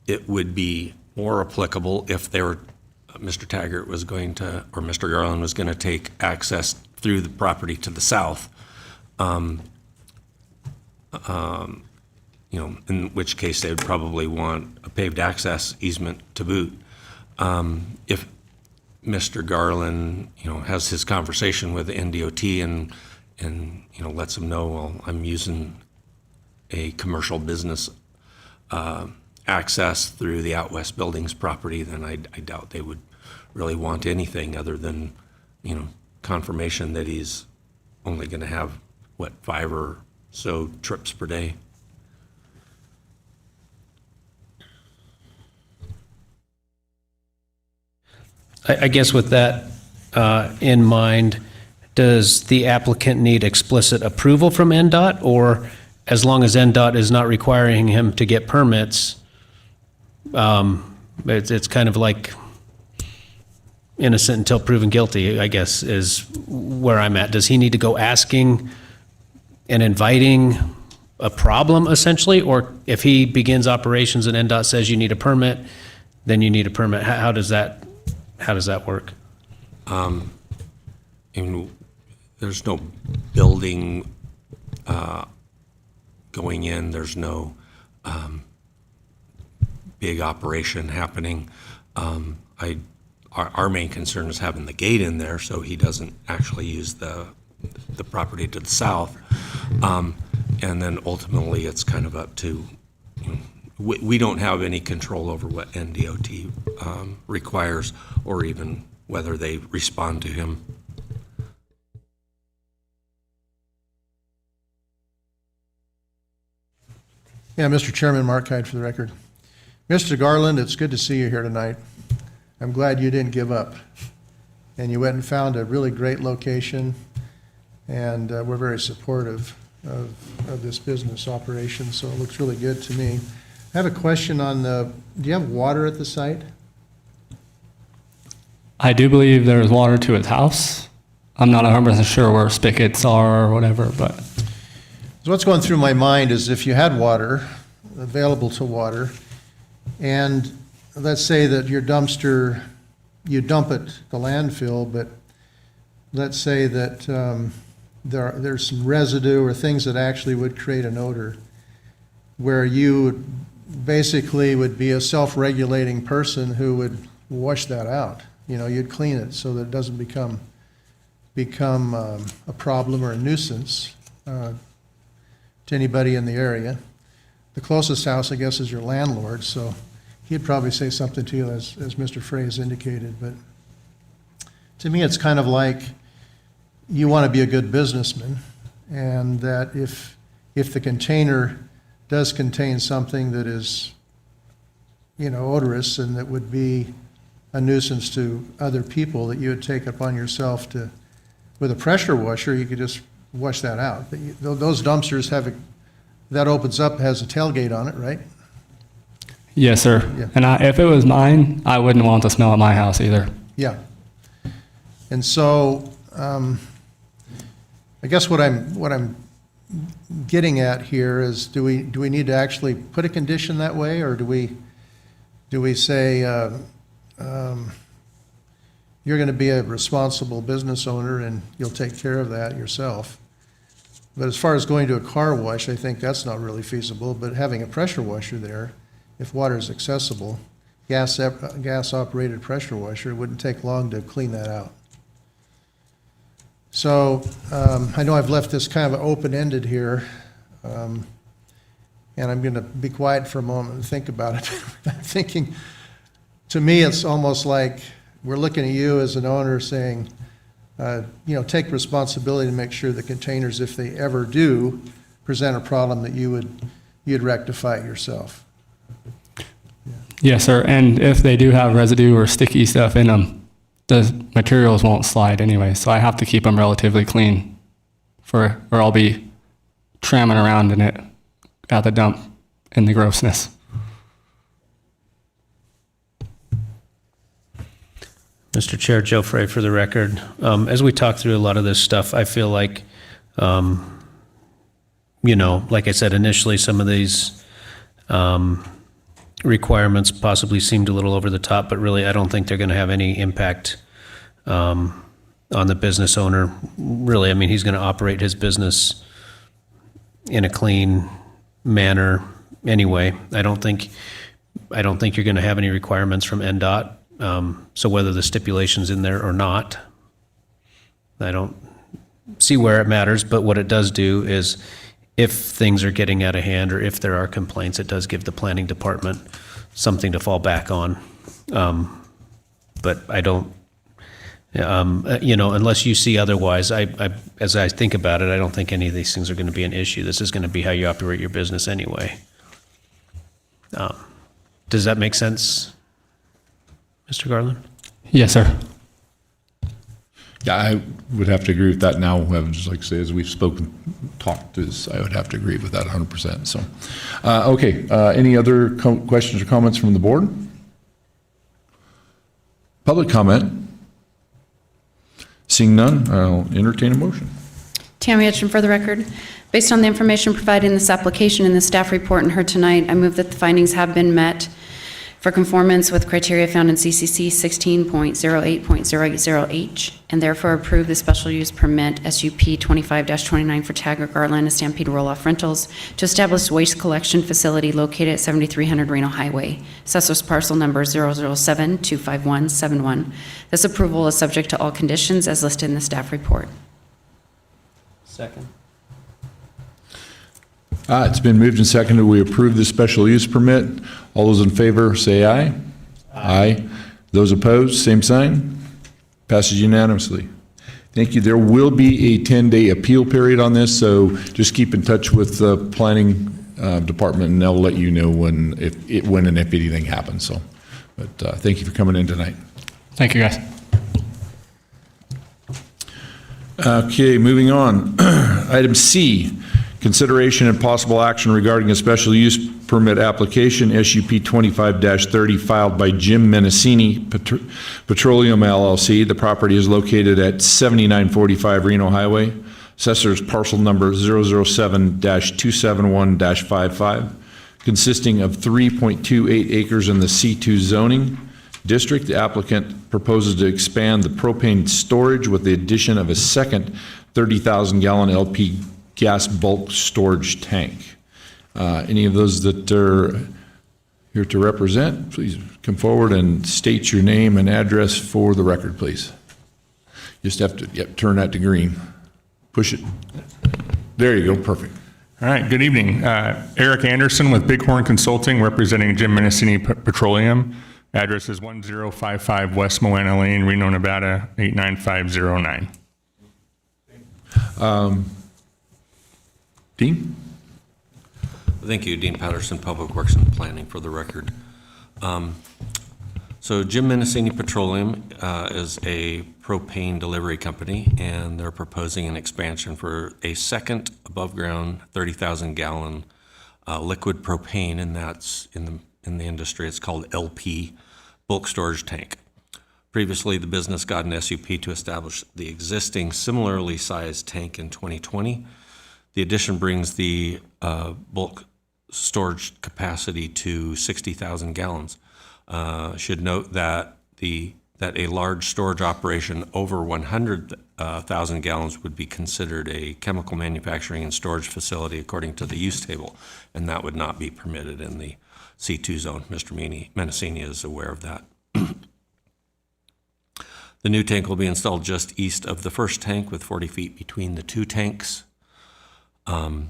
it would be more applicable if Mr. Taggart was going to, or Mr. Garland was going to take access through the property to the south. In which case they would probably want a paved access easement to boot. If Mr. Garland, has his conversation with the NDOT and lets them know, well, I'm using a commercial business access through the Out West Buildings property, then I doubt they would really want anything other than, confirmation that he's only going to have, 5 or so trips per day. I guess with that in mind, does the applicant need explicit approval from NDOT, or as long as NDOT is not requiring him to get permits, it's kind of like innocent until proven guilty, I guess, is where I'm at. Does he need to go asking and inviting a problem, essentially? Or if he begins operations and NDOT says you need a permit, then you need a permit? How does that work? There's no building going in. There's no big operation happening. Our main concern is having the gate in there so he doesn't actually use the property to the south. And then ultimately it's kind of up to, we don't have any control over what NDOT requires or even whether they respond to him. Yeah, Mr. Chairman, Mark Hyde for the record. Mr. Garland, it's good to see you here tonight. I'm glad you didn't give up. And you went and found a really great location, and we're very supportive of this business operation, so it looks really good to me. I have a question on do you have water at the site? I do believe there is water to his house. I'm not 100% sure where spigots are or whatever, but So what's going through my mind is if you had water, available to water, and let's say that your dumpster, you dump it at the landfill, but let's say that there's some residue or things that actually would create an odor, where you basically would be a self-regulating person who would wash that out. You know, you'd clean it so that it doesn't become a problem or a nuisance to anybody in the area. The closest house, I guess, is your landlord, so he'd probably say something to you, as Mr. Frey has indicated. But to me, it's kind of like you want to be a good businessman, and that if the container does contain something that is, you know, odorous and that would be a nuisance to other people, that you would take upon yourself to, with a pressure washer, you could just wash that out. But those dumpsters that opens up, has a tailgate on it, right? yes, sir. Yeah. And if it was mine, I wouldn't want the smell at my house either. Yeah. And so, I guess what I'm getting at here is, do we need to actually put a condition that way, or do we say, you're going to be a responsible business owner and you'll take care of that yourself? But as far as going to a car wash, I think that's not really feasible, but having a pressure washer there, if water is accessible, gas-operated pressure washer, it wouldn't take long to clean that out. So I know I've left this kind of open-ended here, and I'm going to be quiet for a moment and think about it. I'm thinking, to me, it's almost like we're looking at you as an owner saying, you know, take responsibility to make sure the containers, if they ever do present a problem, that you'd rectify it yourself. Yes, sir. And if they do have residue or sticky stuff in them, the materials won't slide anyway. So I have to keep them relatively clean, or I'll be tramming around in it at the dump in the grossness. Mr. Chair, Joe Frey for the record. As we talk through a lot of this stuff, I feel like, you know, like I said initially, some of these requirements possibly seemed a little over the top, but really I don't think they're going to have any impact on the business owner. Really, I mean, he's going to operate his business in a clean manner anyway. I don't think you're going to have any requirements from NDOT. So whether the stipulation's in there or not, I don't see where it matters, but what it does do is, if things are getting out of hand or if there are complaints, it does give the planning department something to fall back on. But I don't, you know, unless you see otherwise, as I think about it, I don't think any of these things are going to be an issue. This is going to be how you operate your business anyway. Does that make sense, Mr. Garland? Yes, sir. Yeah, I would have to agree with that now. Just like I say, as we've talked this, I would have to agree with that 100%. So, okay, any other questions or comments from the board? Public comment? Seeing none, I'll entertain a motion. Tammy Etchen for the record. Based on the information provided in this application and the staff report and heard tonight, I move that the findings have been met for conformance with criteria found in CCC 16.08.080H, and therefore approve the special use permit SUP 25-29 for Taggart Garland and Stampede Roll-Off Rentals to establish waste collection facility located at 7300 Reno Highway, Assessor's parcel number 007-25171. This approval is subject to all conditions as listed in the staff report. Second. It's been moved and seconded. We approve the special use permit. All those in favor, say aye. Aye. Those opposed, same sign. Passes unanimously. Thank you. There will be a 10-day appeal period on this, so just keep in touch with the planning department, and they'll let you know when and if anything happens. So, but thank you for coming in tonight. Thank you, guys. Okay, moving on. Item C, consideration and possible action regarding a special use permit application, SUP 25-30, filed by Jim Menacini Petroleum LLC. The property is located at 7945 Reno Highway. Assessor's parcel number 007-271-55, consisting of 3.28 acres in the C2 zoning district. The applicant proposes to expand the propane storage with the addition of a second 30,000-gallon LP gas bulk storage tank. Any of those that are here to represent, please come forward and state your name and address for the record, please. Just have to turn that to green. Push it. There you go, perfect. All right, good evening. Eric Anderson with Bighorn Consulting, representing Jim Menacini Petroleum. Address is 1055 West Moana Lane, Reno, Nevada, 89509. Dean? Thank you, Dean Patterson, Public Works and Planning, for the record. So Jim Menacini Petroleum is a propane delivery company, and they're proposing an expansion for a second above-ground 30,000-gallon liquid propane, and that's in the industry. It's called LP, bulk storage tank. Previously, the business got an SUP to establish the existing similarly sized tank in 2020. The addition brings the bulk storage capacity to 60,000 gallons. Should note that a large storage operation over 100,000 gallons would be considered a chemical manufacturing and storage facility according to the use table, and that would not be permitted in the C2 zone. Mr. Menacini is aware of that. The new tank will be installed just east of the first tank with 40 feet between the two tanks. And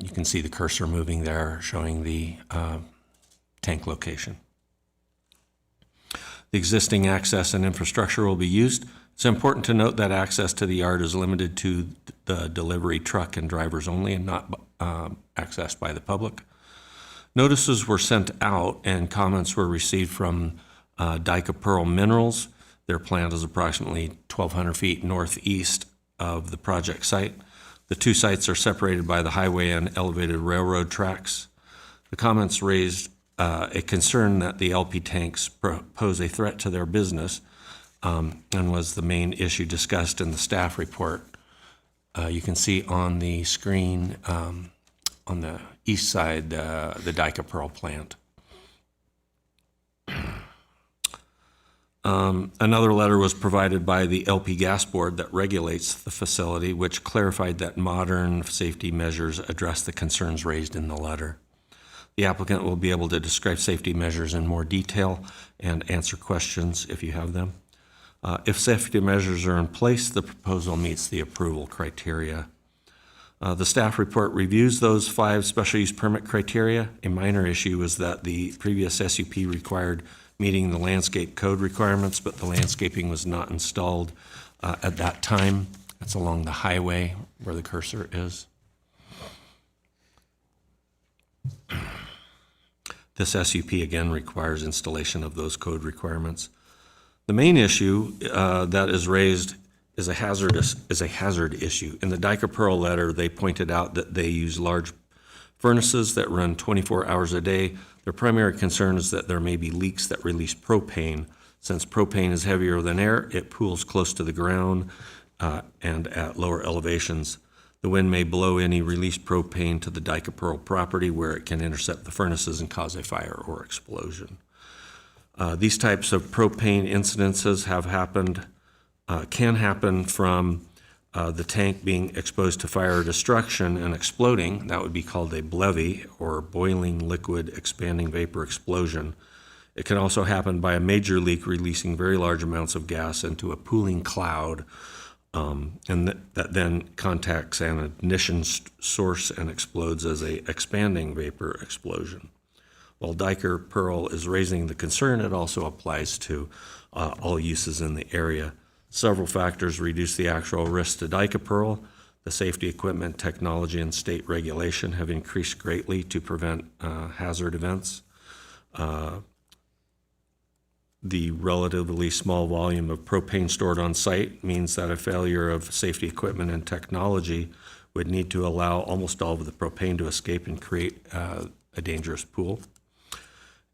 you can see the cursor moving there showing the tank location. The existing access and infrastructure will be used. It's important to note that access to the yard is limited to the delivery truck and drivers only, and not accessed by the public. Notices were sent out and comments were received from Dyka Pearl Minerals. Their plant is approximately 1,200 feet northeast of the project site. The two sites are separated by the highway and elevated railroad tracks. The comments raised a concern that the LP tanks pose a threat to their business, and was the main issue discussed in the staff report. You can see on the screen on the east side the Dyka Pearl plant. Another letter was provided by the LP Gas Board that regulates the facility, which clarified that modern safety measures address the concerns raised in the letter. The applicant will be able to describe safety measures in more detail and answer questions if you have them. If safety measures are in place, the proposal meets the approval criteria. The staff report reviews those 5 special use permit criteria. A minor issue was that the previous SUP required meeting the landscape code requirements, but the landscaping was not installed at that time. That's along the highway where the cursor is. This SUP again requires installation of those code requirements. The main issue that is raised is a hazard issue. In the Dyka Pearl letter, they pointed out that they use large furnaces that run 24 hours a day. Their primary concern is that there may be leaks that release propane. Since propane is heavier than air, it pools close to the ground and at lower elevations. The wind may blow any released propane to the Dyka Pearl property, where it can intercept the furnaces and cause a fire or explosion. These types of propane incidences can happen from the tank being exposed to fire or destruction and exploding. That would be called a BLEVE, or boiling liquid expanding vapor explosion. It can also happen by a major leak releasing very large amounts of gas into a pooling cloud, and that then contacts an ignition source and explodes as a expanding vapor explosion. While Dyka Pearl is raising the concern, it also applies to all uses in the area. Several factors reduce the actual risk to Dyka Pearl. The safety equipment, technology, and state regulation have increased greatly to prevent hazard events. The relatively small volume of propane stored on site means that a failure of safety equipment and technology would need to allow almost all of the propane to escape and create a dangerous pool.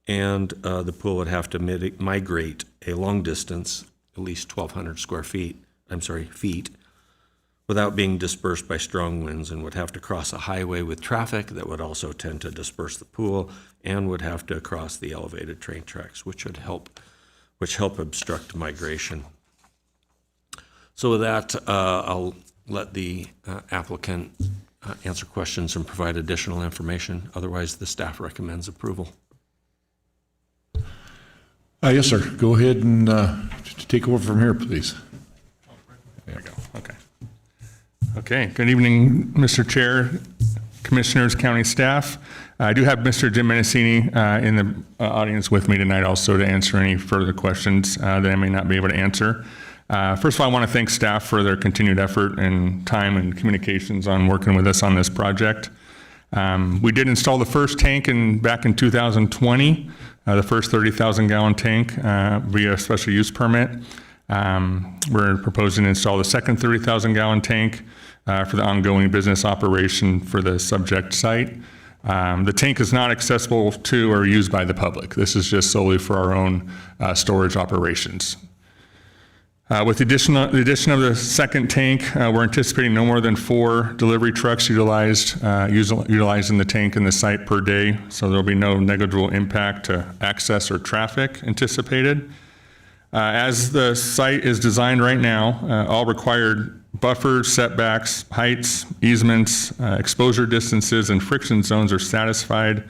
And the pool would have to migrate a long distance, at least 1,200 feet, without being dispersed by strong winds, and would have to cross a highway with traffic that would also tend to disperse the pool, and would have to cross the elevated train tracks, which help obstruct migration. So with that, I'll let the applicant answer questions and provide additional information. Otherwise, the staff recommends approval. Yes, sir. Go ahead and take over from here, please. There we go. Okay. Okay. Good evening, Mr. Chair, Commissioners, County staff. I do have Mr. Jim Menacini in the audience with me tonight also to answer any further questions that I may not be able to answer. First of all, I want to thank staff for their continued effort and time and communications on working with us on this project. We did install the first tank back in 2020, the first 30,000 gallon tank via special use permit. We're proposing to install the second 30,000 gallon tank for the ongoing business operation for the subject site. The tank is not accessible to or used by the public. This is just solely for our own storage operations. With the addition of the second tank, we're anticipating no more than 4 delivery trucks utilizing the tank in the site per day, so there'll be no negligible impact to access or traffic anticipated. As the site is designed right now, all required buffers, setbacks, heights, easements, exposure distances, and friction zones are satisfied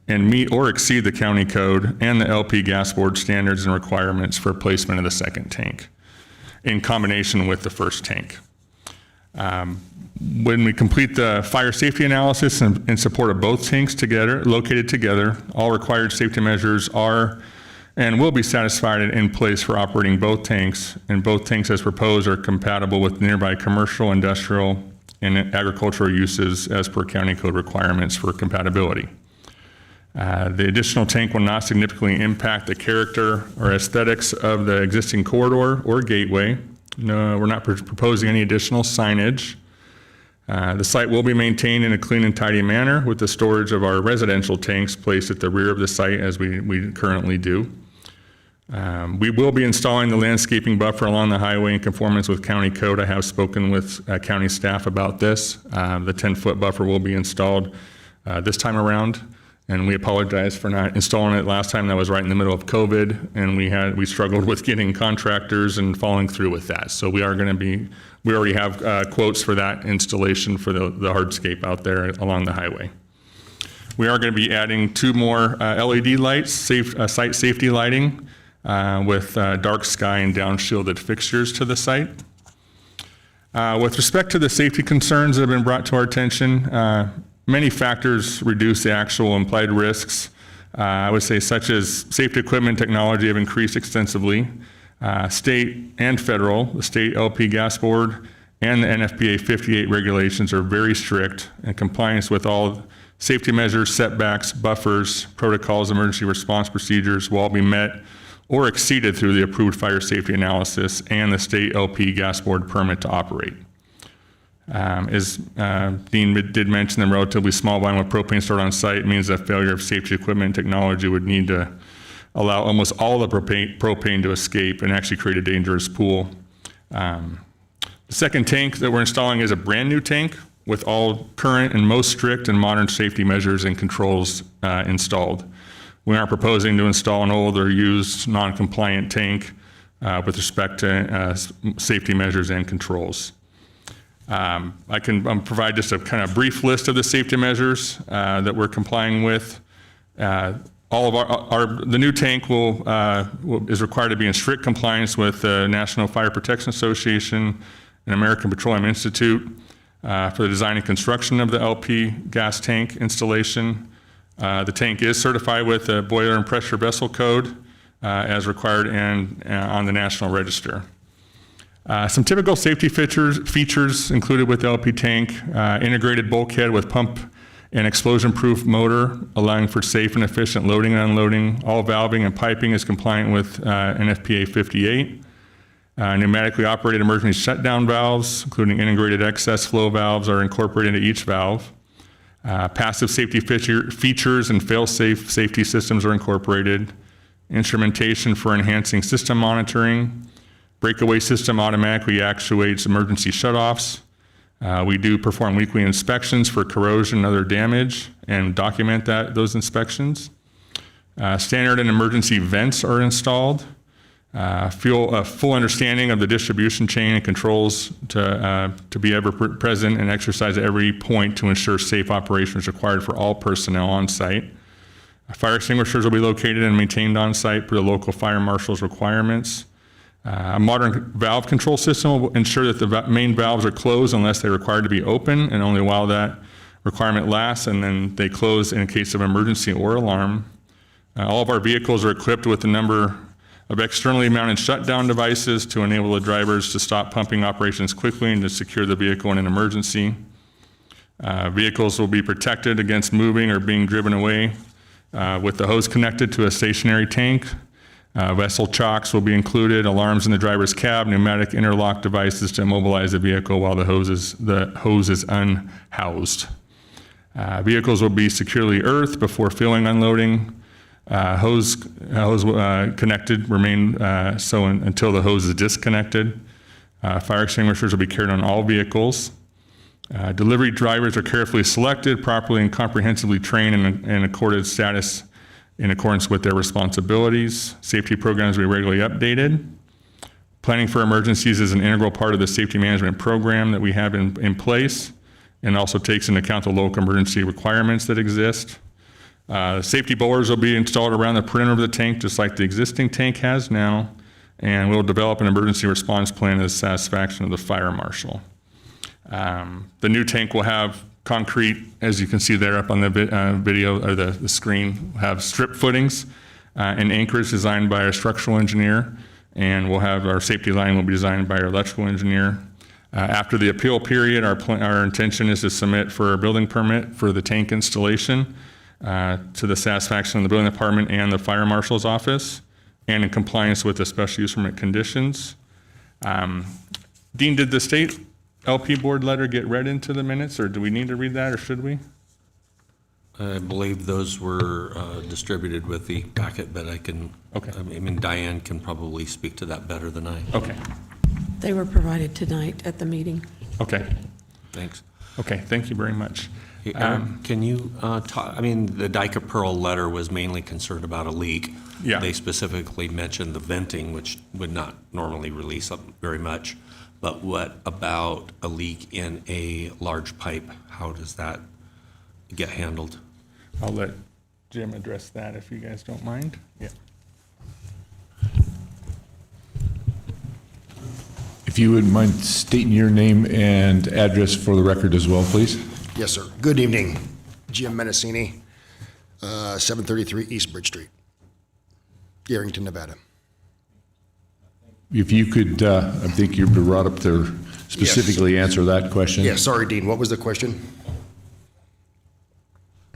and meet or exceed the county code and the LP Gas Board standards and requirements for placement of the second tank in combination with the first tank. When we complete the fire safety analysis in support of both tanks located together, all required safety measures are and will be satisfied and in place for operating both tanks, and both tanks as proposed are compatible with nearby commercial, industrial, and agricultural uses as per county code requirements for compatibility. The additional tank will not significantly impact the character or aesthetics of the existing corridor or gateway. No, we're not proposing any additional signage. The site will be maintained in a clean and tidy manner with the storage of our residential tanks placed at the rear of the site as we currently do. We will be installing the landscaping buffer along the highway in conformance with county code. I have spoken with county staff about this. The 10-foot buffer will be installed this time around. And we apologize for not installing it last time. That was right in the middle of COVID, and we struggled with getting contractors and following through with that. So we already have quotes for that installation for the hardscape out there along the highway. We are going to be adding 2 more LED lights, site safety lighting with dark sky and down-shielded fixtures to the site. With respect to the safety concerns that have been brought to our attention, many factors reduce the actual implied risks. I would say such as safety equipment technology have increased extensively. State and federal, the state LP Gas Board and the NFPA 58 regulations are very strict, and compliance with all safety measures, setbacks, buffers, protocols, emergency response procedures will all be met or exceeded through the approved fire safety analysis and the state LP Gas Board permit to operate. As Dean did mention, the relatively small volume of propane stored on site means that failure of safety equipment technology would need to allow almost all the propane to escape and actually create a dangerous pool. The second tank that we're installing is a brand new tank with all current and most strict and modern safety measures and controls installed. We aren't proposing to install an old or used non-compliant tank with respect to safety measures and controls. I can provide just a kind of brief list of the safety measures that we're complying with. All of the new tank is required to be in strict compliance with the National Fire Protection Association and American Petroleum Institute for the design and construction of the LP gas tank installation. The tank is certified with the Boiler and Pressure Vessel Code as required and on the National Register. Some typical safety features included with the LP tank, integrated bulkhead with pump and explosion-proof motor, allowing for safe and efficient loading and unloading. All valving and piping is compliant with NFPA 58. Pneumatically operated emergency shutdown valves, including integrated excess flow valves, are incorporated into each valve. Passive safety features and fail-safe safety systems are incorporated. Instrumentation for enhancing system monitoring. Breakaway system automatically actuates emergency shutoffs. We do perform weekly inspections for corrosion and other damage and document those inspections. Standard and emergency vents are installed. Full understanding of the distribution chain and controls to be ever present and exercise at every point to ensure safe operation is required for all personnel on site. Fire extinguishers will be located and maintained on site per the local fire marshal's requirements. A modern valve control system will ensure that the main valves are closed unless they're required to be open, and only while that requirement lasts, and then they close in case of emergency or alarm. All of our vehicles are equipped with a number of externally mounted shutdown devices to enable the drivers to stop pumping operations quickly and to secure the vehicle in an emergency. Vehicles will be protected against moving or being driven away with the hose connected to a stationary tank. Vessel chocks will be included, alarms in the driver's cab, pneumatic interlock devices to immobilize the vehicle while the hose is unhoused. Vehicles will be securely earthed before filling, unloading. Hose connected remain so until the hose is disconnected. Fire extinguishers will be carried on all vehicles. Delivery drivers are carefully selected, properly and comprehensively trained, and accorded status in accordance with their responsibilities. Safety programs will be regularly updated. Planning for emergencies is an integral part of the safety management program that we have in place, and also takes into account the local emergency requirements that exist. Safety bowlers will be installed around the perimeter of the tank, just like the existing tank has now, and we'll develop an emergency response plan to the satisfaction of the fire marshal. The new tank will have concrete, as you can see there up on the video or the screen, have strip footings and anchors designed by our structural engineer, and we'll have our safety line will be designed by our electrical engineer. After the appeal period, our intention is to submit for a building permit for the tank installation to the satisfaction of the building department and the fire marshal's office, and in compliance with the special use permit conditions. Dean, did the state LP board letter get read into the minutes, or do we need to read that, or should we? I believe those were distributed with the packet, but I can, okay. I mean, Diane can probably speak to that better than I. Okay. They were provided tonight at the meeting. Okay. Thanks. Okay, thank you very much. Hey, Eric, can you talk, I mean, the Dyke Pearl letter was mainly concerned about a leak. Yeah. They specifically mentioned the venting, which would not normally release up very much. But what about a leak in a large pipe? How does that get handled? I'll let Jim address that if you guys don't mind. Yeah. If you wouldn't mind stating your name and address for the record as well, please. Yes, sir. Good evening. Jim Menacini, 733 East Bridge Street, Garrington, Nevada. If you could, I think you brought up there, specifically answer that question. Yeah, sorry, Dean. What was the question?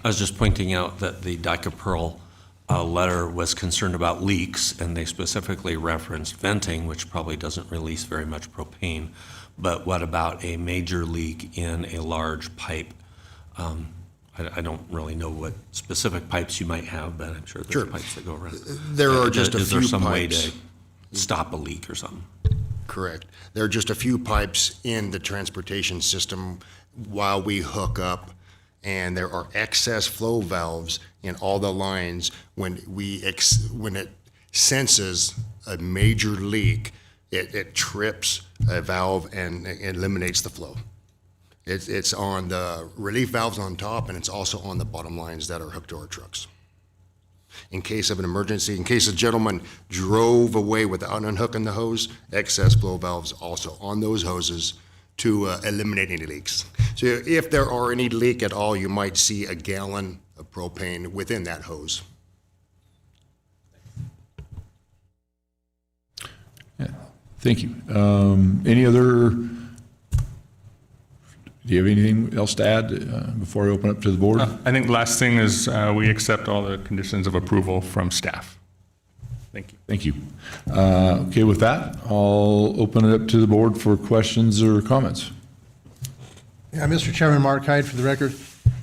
I was just pointing out that the Dyke Pearl letter was concerned about leaks, and they specifically referenced venting, which probably doesn't release very much propane. But what about a major leak in a large pipe? I don't really know what specific pipes you might have, but I'm sure there's pipes that go around. There are just a few pipes. Is there some way to stop a leak or something? Correct. There are just a few pipes in the transportation system while we hook up, and there are excess flow valves in all the lines. When it senses a major leak, it trips a valve and eliminates the flow. It's on the relief valves on top, and it's also on the bottom lines that are hooked to our trucks. In case of an emergency, in case a gentleman drove away without unhooking the hose, excess flow valves also on those hoses to eliminate any leaks. So if there are any leak at all, you might see a gallon of propane within that hose. Yeah, thank you. Any other, do you have anything else to add before I open up to the board? I think the last thing is we accept all the conditions of approval from staff. Thank you. Thank you. Okay, with that, I'll open it up to the board for questions or comments. Yeah, Mr. Chairman, Mark Hyde for the record.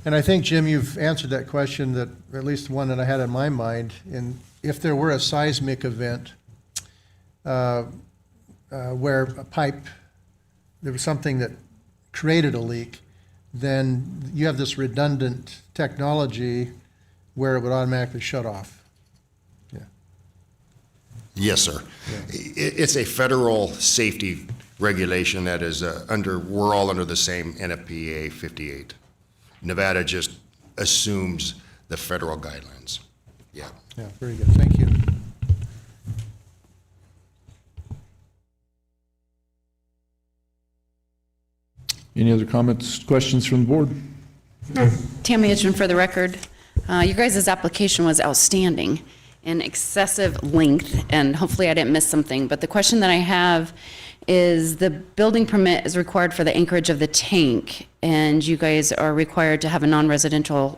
And I think, Jim, you've answered that question, that, or at least one that I had in my mind. And if there were a seismic event where a pipe, there was something that created a leak, then you have this redundant technology where it would automatically shut off. Yes, sir. It's a federal safety regulation that is we're all under the same NFPA 58. Nevada just assumes the federal guidelines. Yeah. Yeah, very good. Thank you. Any other comments, questions from the board? Tammy Hitchman for the record. Your guys' application was outstanding in excessive length, and hopefully I didn't miss something. But the question that I have is the building permit is required for the anchorage of the tank, and you guys are required to have a non-residential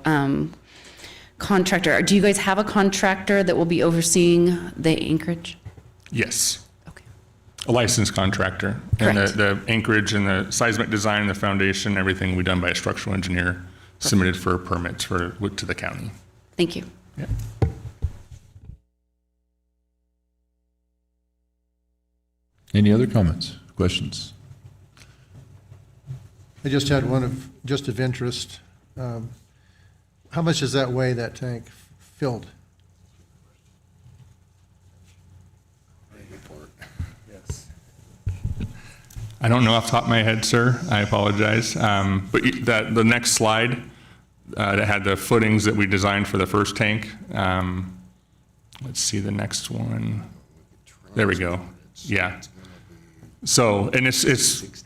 contractor. Do you guys have a contractor that will be overseeing the anchorage? Yes. Okay. A licensed contractor. And Correct. the anchorage and the seismic design, the foundation, everything will be done by a structural engineer, submitted for permits to the county. Thank you. Yeah. Any other comments, questions? I just had one of interest. How much does that weigh, that tank filled? I don't know off the top of my head, sir. I apologize. But the next slide that had the footings that we designed for the first tank. Let's see the next one. There we go. Yeah. So, and it's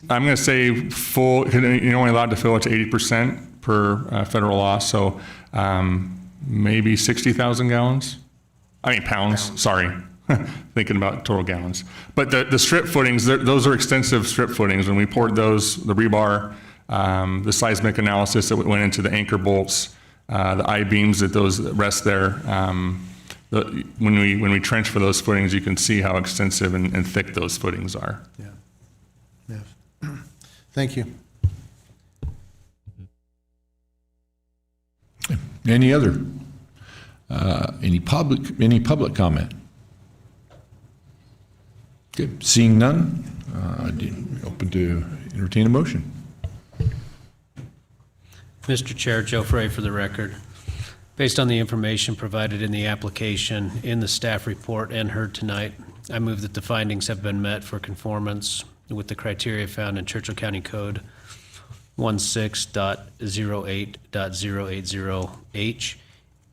I'm going to say full, you're only allowed to fill it to 80% per federal law. So maybe 60,000 gallons. I mean pounds. Sorry. Thinking about total gallons. But the strip footings, those are extensive strip footings. When we poured those, the rebar, the seismic analysis that went into the anchor bolts, the I-beams that those rest there, when we trench for those footings, you can see how extensive and thick those footings are. Yeah. Yes. Thank you. Any other? Any public comment? Okay, seeing none, open to entertain a motion. Mr. Chair, Joe Frey for the record. Based on the information provided in the application, in the staff report, and heard tonight, I move that the findings have been met for conformance with the criteria found in Churchill County Code 16.08.080H,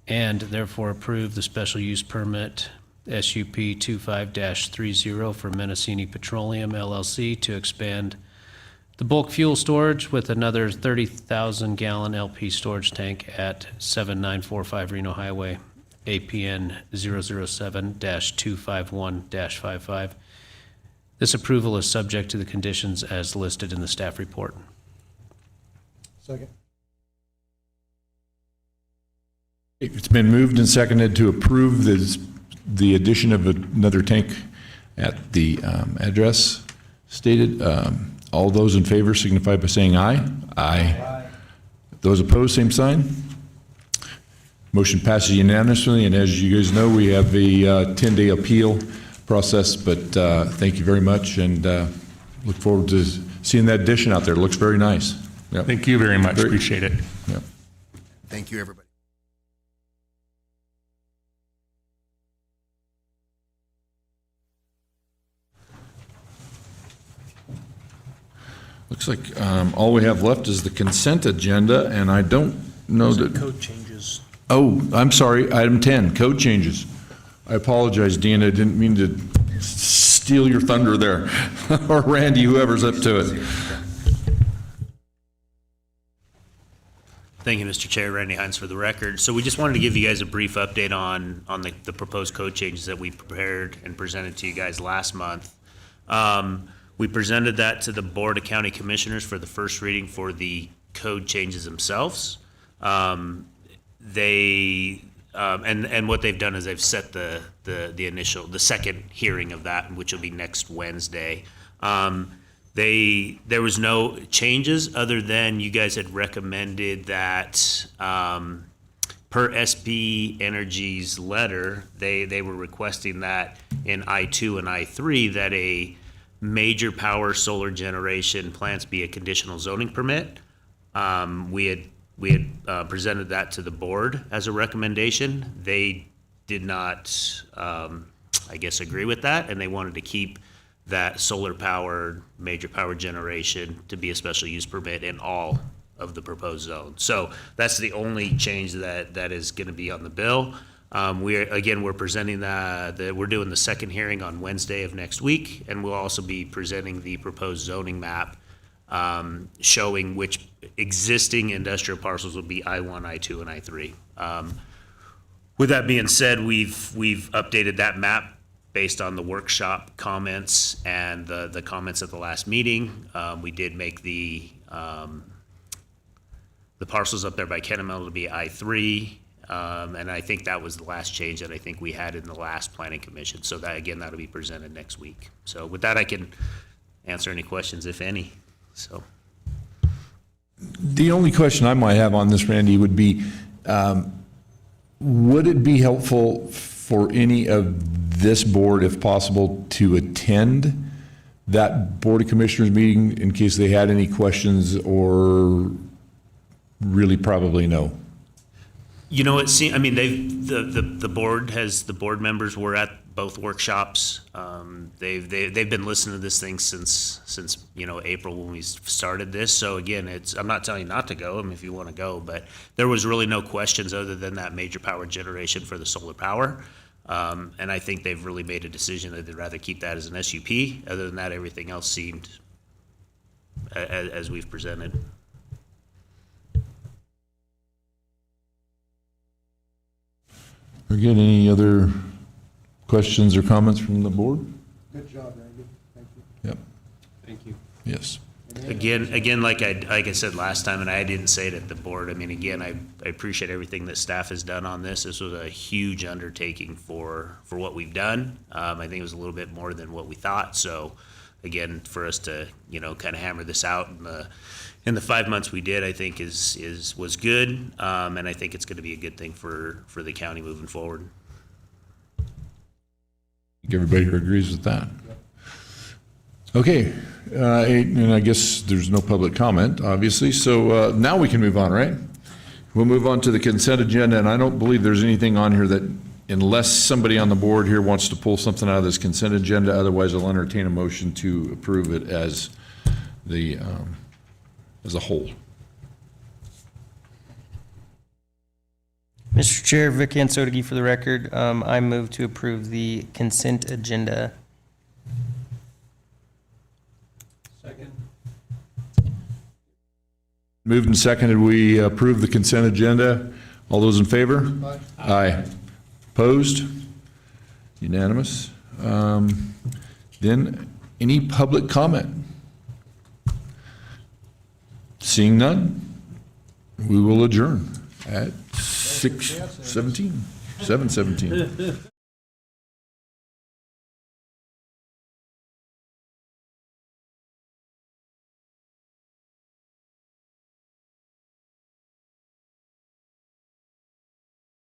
and therefore approve the special use permit SUP 25-30 for Mendocino Petroleum LLC to expand the bulk fuel storage with another 30,000 gallon LP storage tank at 7945 Reno Highway, APN 007-251-55. This approval is subject to the conditions as listed in the staff report. Second. It's been moved and seconded to approve the addition of another tank at the address stated. All those in favor signify by saying aye. Aye. Those opposed, same sign. Motion passes unanimously, and as you guys know, we have a 10-day appeal process, but thank you very much, and look forward to seeing that addition out there. It looks very nice. Yep. Thank you very much. Appreciate it. Yep. Thank you, everybody. Looks like all we have left is the consent agenda, and I don't know that... Code changes. Oh, I'm sorry, item 10, code changes. I apologize, Dean, I didn't mean to steal your thunder there. Or Randy, whoever's up to it. Thank you, Mr. Chair. Randy Hines for the record. So we just wanted to give you guys a brief update on the proposed code changes that we prepared and presented to you guys last month. We presented that to the Board of County Commissioners for the first reading for the code changes themselves. They and what they've done is they've set the second hearing of that, which will be next Wednesday. There was no changes other than you guys had recommended that, per SP Energy's letter, they were requesting that in I-2 and I-3, that a major power solar generation plants be a conditional zoning permit. We had presented that to the board as a recommendation. They did not, I guess, agree with that, and they wanted to keep that solar powered major power generation to be a special use permit in all of the proposed zones. So that's the only change that is going to be on the bill. We're presenting we're doing the second hearing on Wednesday of next week, and we'll also be presenting the proposed zoning map, showing which existing industrial parcels will be I-1, I-2, and I-3. With that being said, we've updated that map based on the workshop comments and the comments at the last meeting. We did make the parcels up there by Kennemal to be I-3, and I think that was the last change that I think we had in the last planning commission. So that, again, that'll be presented next week. So with that, I can answer any questions, if any. So The only question I might have on this, Randy, would be, would it be helpful for any of this board, if possible, to attend that Board of Commissioners meeting in case they had any questions, or really probably no? You know, the board members were at both workshops. They've been listening to this thing since April when we started this. So again, I'm not telling you not to go. I mean, if you want to go, but there was really no questions other than that major power generation for the solar power. And I think they've really made a decision that they'd rather keep that as an SUP. Other than that, everything else seemed as we've presented. Again, any other questions or comments from the board? Good job, Randy. Thank you. Yep. Thank you. Yes. Again, like I said last time, and I didn't say it at the board, I mean, again, I appreciate everything that staff has done on this. This was a huge undertaking for what we've done. I think it was a little bit more than what we thought. So again, for us to, kind of hammer this out in the 5 months we did, I think was good. And I think it's going to be a good thing for the county moving forward. I think everybody here agrees with that. Okay, and I guess there's no public comment, obviously, so now we can move on, right? We'll move on to the consent agenda, and I don't believe there's anything on here that, unless somebody on the board here wants to pull something out of this consent agenda, otherwise I'll entertain a motion to approve it as a whole. Mr. Chair, Vic Ansotigi for the record. I move to approve the consent agenda. Second. Moved and seconded, we approve the consent agenda. All those in favor? Aye. Opposed? Unanimous. Then, any public comment? Seeing none, we will adjourn at 7:17.